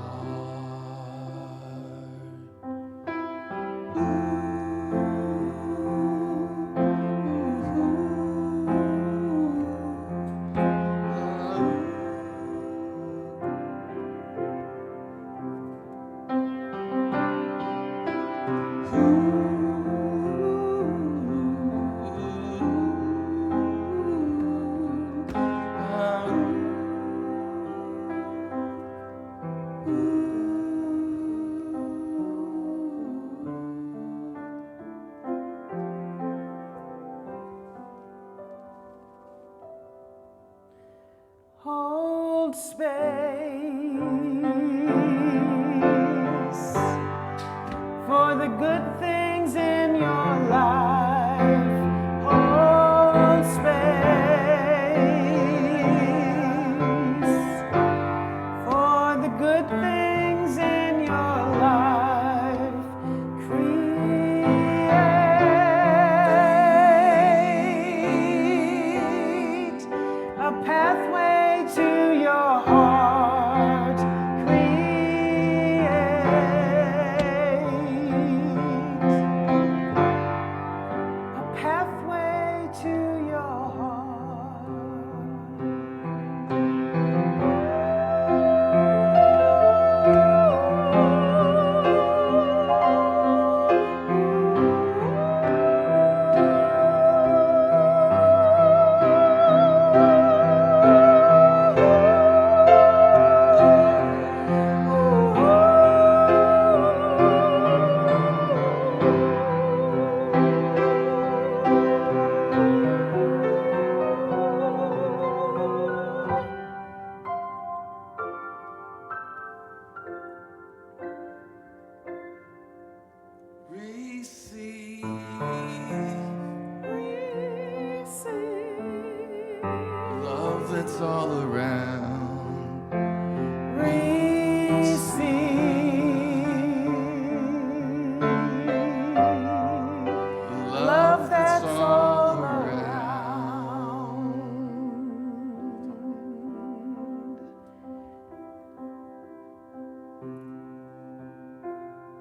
Hold space for the good things in your life. Hold space for the good things in your life. Create a pathway to your heart. Create a pathway to your Receive love that's all around. Receive love that's all around.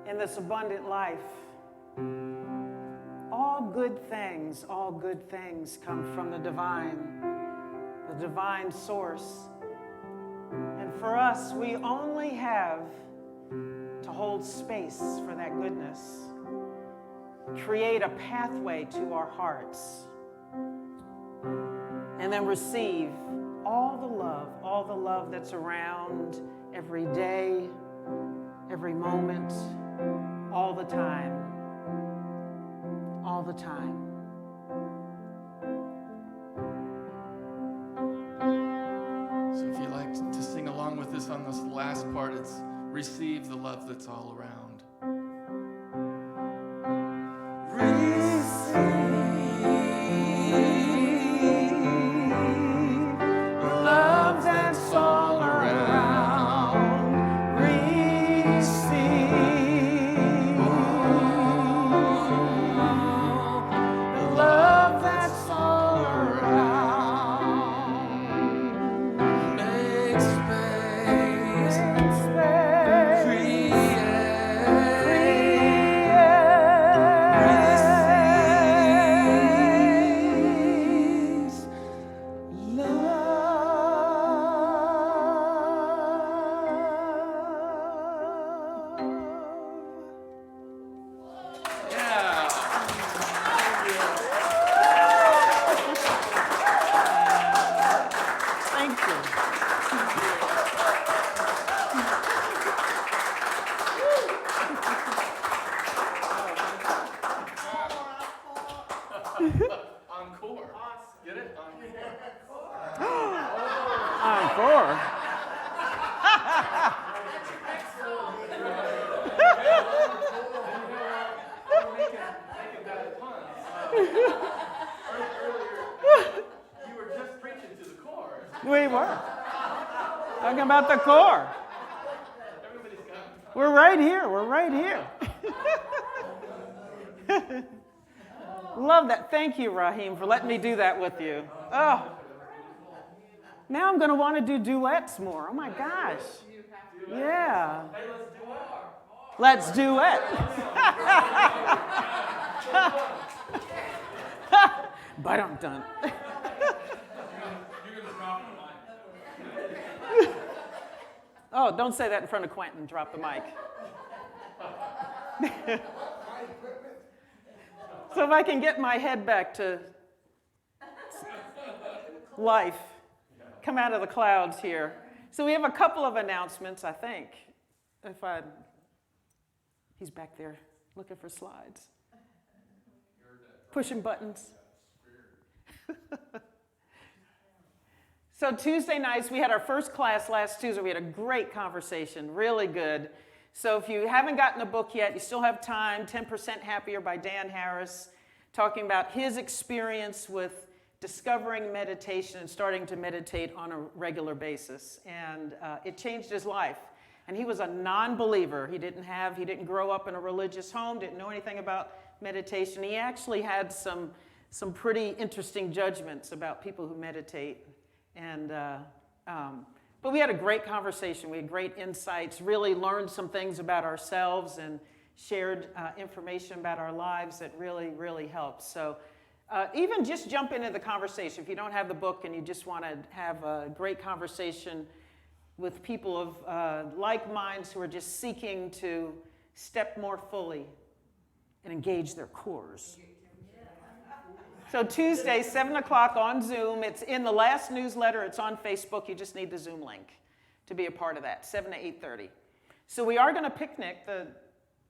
In this abundant life, all good things come from the divine source. And for us, we only have to hold space for that goodness, create a pathway to our hearts, and then receive all the love that's around every day, every moment, all the time. All the time. So if you like to sing along with us on this last part, it's receive the love that's all around. Receive love that's all around. Receive the love that's all around. Make space. Make space. Create. about the core. Everybody's got it. We're right here. We're right here. Love that. Thank you, Raheem, for letting me do that with you. Oh. Now I'm going to want to do duets more. Oh, my gosh. Yeah. Let's duet. But I'm done. Oh, don't say that in front of Quentin. Drop the mic. So if I can get my head back to life, come out of the clouds here. So we have a couple of announcements, I think. He's back there looking for slides. Pushing buttons. So Tuesday nights, we had our first class last Tuesday. We had a great conversation, really good. So if you haven't gotten the book yet, you still have time. 10% Happier by Dan Harris, talking about his experience with discovering meditation and starting to meditate on a regular basis. And it changed his life. And he was a non-believer. He didn't grow up in a religious home, didn't know anything about meditation. He actually had some pretty interesting judgments about people who meditate. And but we had a great conversation. We had great insights, really learned some things about ourselves and shared information about our lives that really, really helped. So even just jump into the conversation. If you don't have the book and you just want to have a great conversation with people of like minds who are just seeking to step more fully and engage their cores. So Tuesday, 7 o'clock on Zoom. It's in the last newsletter. It's on Facebook. You just need the Zoom link to be a part of that, 7 to 8:30. So we are going to picnic.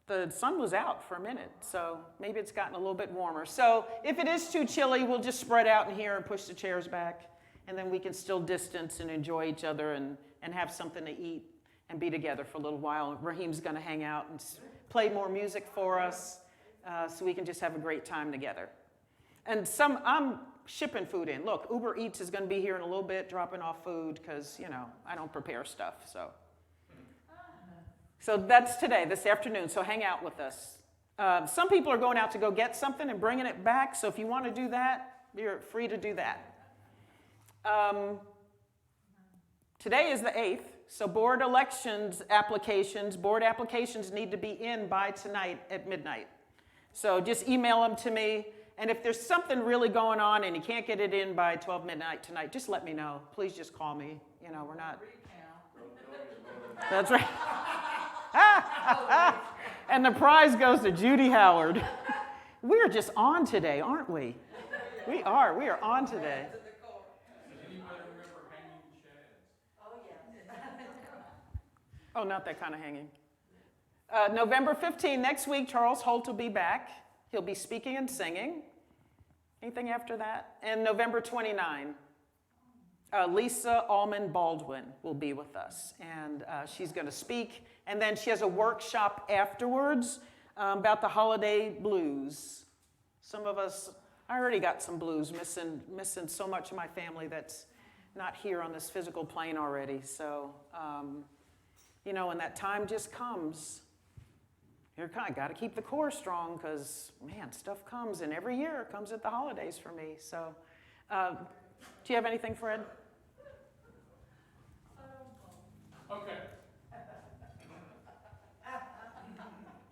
The sun was out for a minute, so maybe it's gotten a little bit warmer. So if it is too chilly, we'll just spread out in here and push the chairs back, and then we can still distance and enjoy each other and have something to eat and be together for a little while. Raheem's going to hang out and play more music for us so we can just have a great time together. And I'm shipping food in. Look, Uber Eats is going to be here in a little bit, dropping off food, because, I don't prepare stuff. So that's today, this afternoon, so hang out with us. Some people are going out to go get something and bringing it back, so if you want to do that, you're free to do that. Today is the 8th, so board applications need to be in by tonight at midnight. So just email them to me. And if there's something really going on and you can't get it in by 12 midnight tonight, just let me know. Please just call me. We're not. That's right. And the prize goes to Judy Howard. We're just on today, aren't we? We are. We are on today. Oh, not that kind of hanging. November 15, next week, Charles Holt will be back. He'll be speaking and singing. Anything after that? And November 29, Lisa Allman Baldwin will be with us. And she's going to speak. And then she has a workshop afterwards about the holiday blues. Some of us, I already got some blues, missing so much of my family that's not here on this physical plane already. So, when that time just comes, you're kind of got to keep the core strong because, man, stuff comes, and every year it comes at the holidays for me. So, do you have anything, Fred? Okay.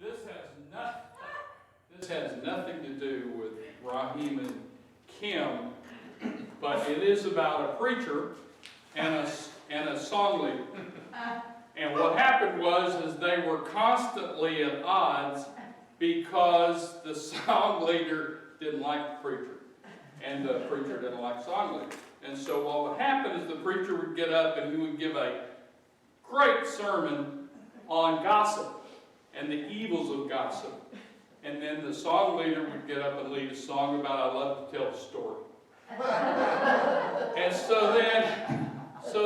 This has nothing to do with Raheem and Kim, but it is about a preacher and a song leader. And what happened was they were constantly at odds because the song leader didn't like the preacher, and the preacher didn't like the song leader. And so what would happen is the preacher would get up and he would give a great sermon on gossip and the evils of gossip. And then the song leader would get up and lead a song about I love to tell the story. And so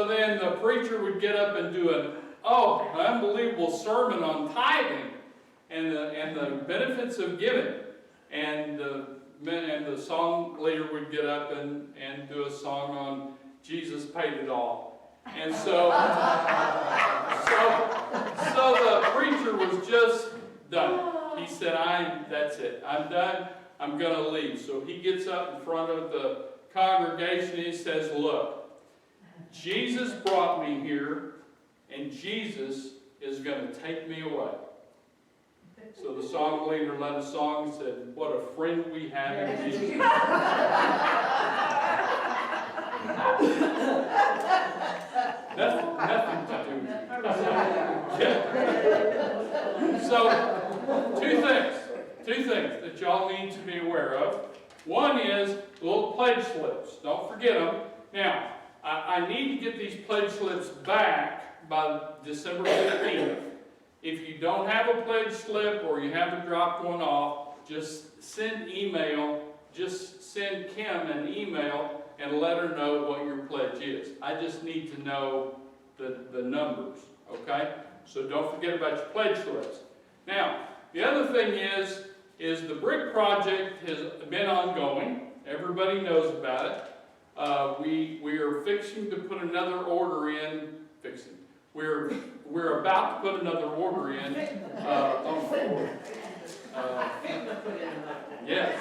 then the preacher would get up and do an unbelievable sermon on tithing and the benefits of giving. And the song leader would get up and do a song on Jesus paid it all. And so the preacher was just done. He said, that's it. I'm done. I'm going to leave. So he gets up in front of the congregation and he says, look, Jesus brought me here and Jesus is going to take me away. So the song leader led a song and said, what a friend we have in Jesus. Nothing to do with it. So, two things that y'all need to be aware of. One is the little pledge slips. Don't forget them. Now, I need to get these pledge slips back by December 15th. If you don't have a pledge slip or you haven't dropped one off, just send Kim an email and let her know what your pledge is. I just need to know the numbers, okay? So don't forget about your pledge slips. Now, the other thing is the brick project has been ongoing. Everybody knows about it. We are fixing to put another order in. We're about to put another order in. Yes.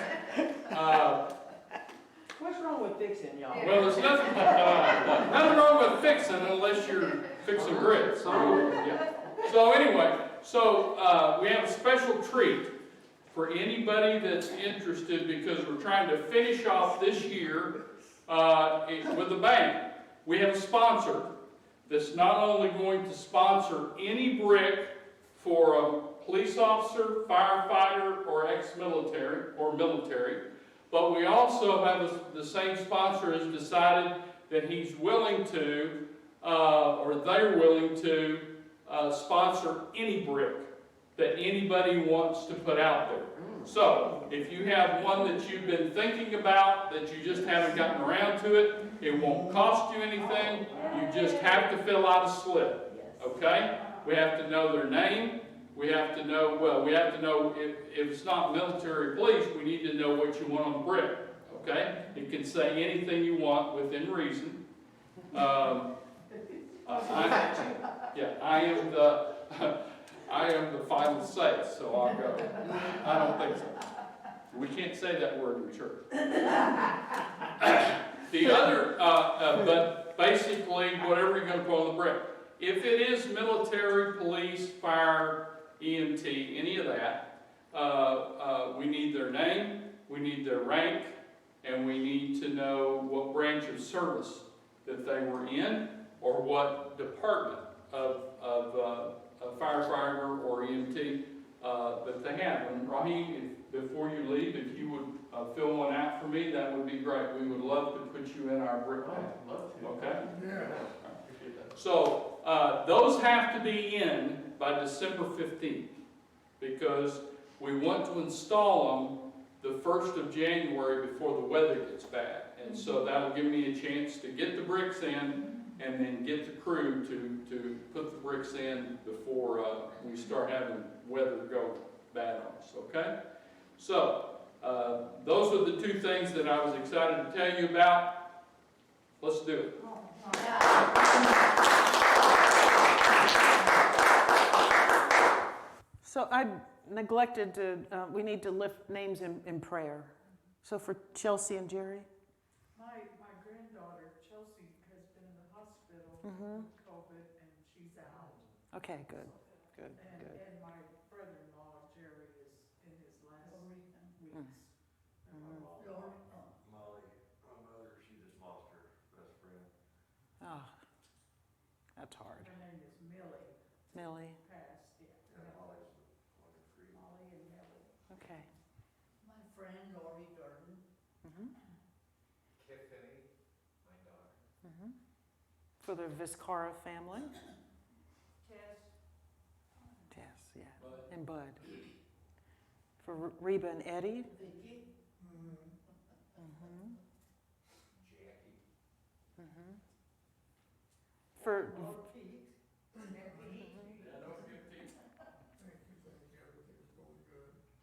What's wrong with fixing, y'all? Well, there's nothing wrong with fixing unless you're fixing bricks. Yeah. So anyway, we have a special treat for anybody that's interested because we're trying to finish off this year with a bang. We have a sponsor that's not only going to sponsor any brick for a police officer, firefighter, or ex-military or military, but we also have the same sponsor has decided that he's willing to, or they're willing to, sponsor any brick that anybody wants to put out there. So, if you have one that you've been thinking about, that you just haven't gotten around to it, it won't cost you anything. You just have to fill out a slip. Okay? We have to know their name. We have to know, if it's not military police, we need to know what you want on the brick. Okay? It can say anything you want within reason. I am the final say, so I'll go. I don't think so. We can't say that word in church. The other, but basically, whatever you're going to put on the brick. If it is military, police, fire, EMT, any of that, we need their name, we need their rank, and we need to know what branch of service that they were in, or what department of firefighter or EMT that they have. And Raheem, before you leave, if you would fill one out for me, that would be great. We would love to put you in our brick band. Love to. Okay? Yeah. Appreciate that. So those have to be in by December 15th because we want to install them the 1st of January before the weather gets bad. And so that'll give me a chance to get the bricks in and then get the crew to put the bricks in before we start having weather go bad on us, okay? So, those are the two things that I was excited to tell you about. Let's do it. So I neglected to, we need to lift names in prayer. So for Chelsea and Jerry. My granddaughter, Chelsea, has been in the hospital with COVID, and she's out. Okay, good. And my brother-in-law, Jerry, is in his last weeks. And my mom- Molly, my mother, she just lost her best friend. Oh, that's hard. Her name is Millie, Millie, passed, yeah. Yeah, Molly's looking free. Molly and Millie. okay. My friend, Lori Durden. Tiffany, my daughter. For the Viscara family. Tess. Tess, yeah. And Bud. For Reba and Eddie. Vicky. Jackie. For Pete.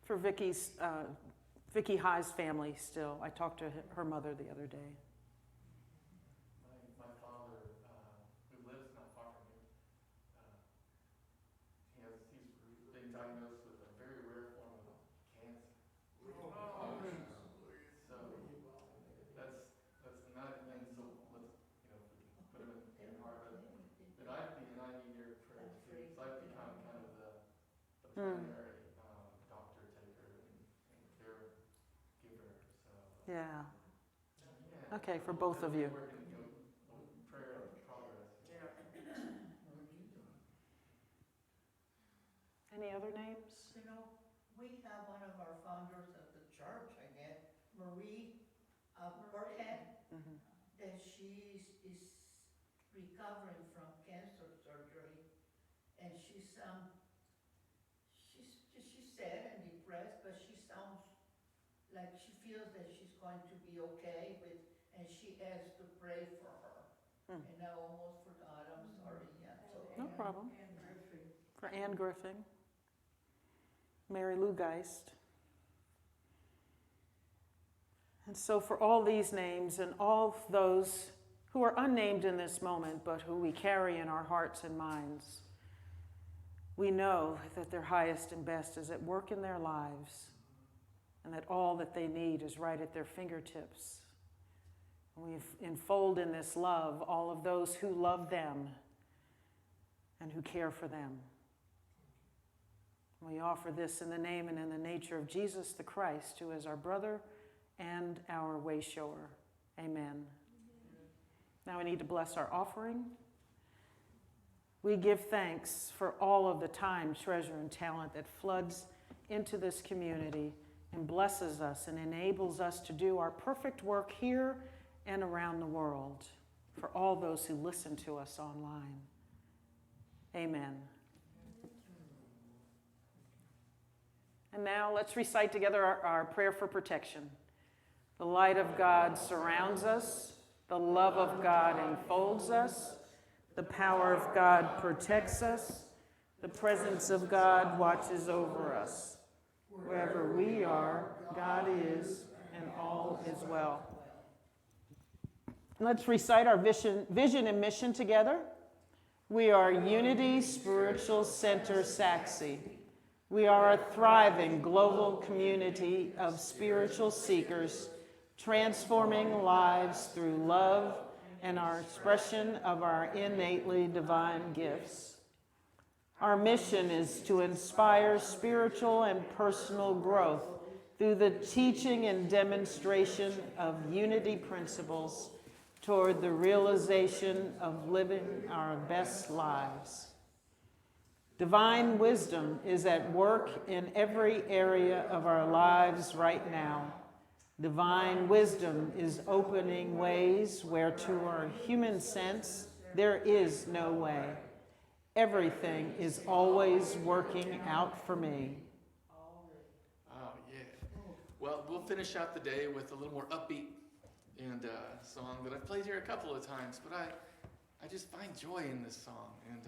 for Vicky High's family still. I talked to her mother the other day. My father, primary doctor taker and caregiver. So Yeah. yeah. Okay, for both of you. Working, prayer in progress. Any other names? You know, we have one of our founders of the church, I guess, Marie Burkhead, Mhm. that she is recovering from cancer surgery, and she's sad and depressed, but she sounds like she feels that she's going to be okay with, and she asked to pray for her. Hmm. And I almost forgot, I'm sorry, yeah, so. No problem. For Ann Griffin. Mary Lou Geist. And so for all these names and all those who are unnamed in this moment, but who we carry in our hearts and minds, we know that their highest and best is at work in their lives, and that all that they need is right at their fingertips. We enfold in this love all of those who love them and who care for them. We offer this in the name and in the nature of Jesus the Christ, who is our brother and our way shower. Amen. Now we need to bless our offering. We give thanks for all of the time, treasure, and talent that floods into this community and blesses us and enables us to do our perfect work here and around the world, for all those who listen to us online. Amen. And now let's recite together our prayer for protection. The light of God surrounds us. The love of God enfolds us. The power of God protects us. The presence of God watches over us. Wherever we are, God is, and all is well. Let's recite our vision and mission together. We are Unity Spiritual Center Saxe. We are a thriving global community of spiritual seekers, transforming lives through love and our expression of our innately divine gifts. Our mission is to inspire spiritual and personal growth through the teaching and demonstration of unity principles toward the realization of living our best lives. Divine wisdom is at work in every area of our lives right now. Divine wisdom is opening ways where to our human sense there is no way. Everything is always working out for me. Oh, yeah. Well, we'll finish out the day with a little more upbeat and song that I've played here a couple of times, but I just find joy in this song, and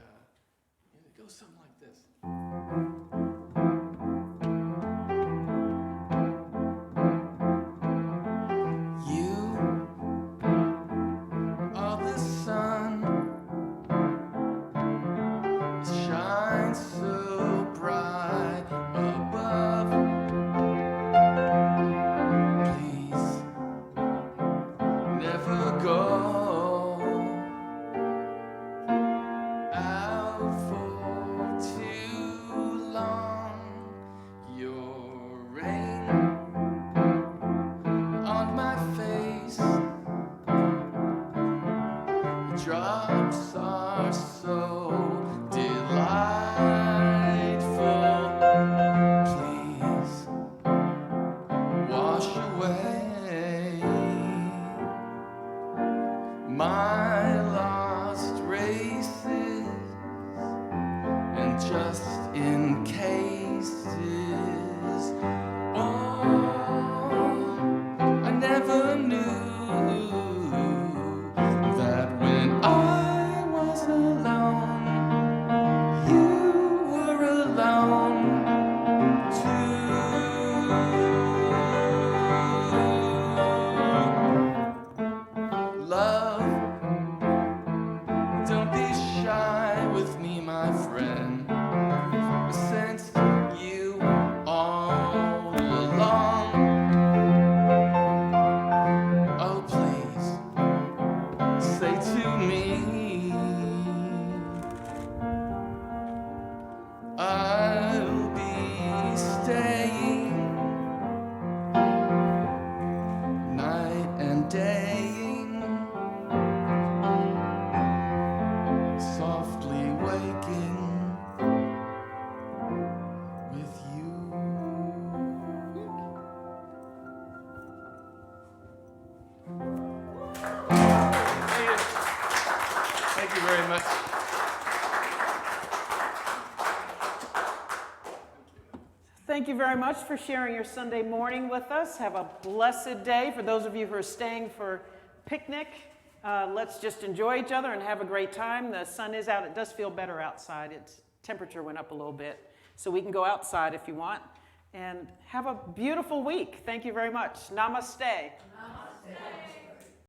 it goes something like this. Drops are so delightful. Please wash away my lost races, and just in cases, oh, I never knew that when I was alone, you were alone too. Love, don't be shy with me, my friend, since you always Thank you very much for sharing your Sunday morning with us. Have a blessed day. For those of you who are staying for picnic, let's just enjoy each other and have a great time. The sun is out. It does feel better outside. Its temperature went up a little bit, so we can go outside if you want. And have a beautiful week. Thank you very much. Namaste. Namaste.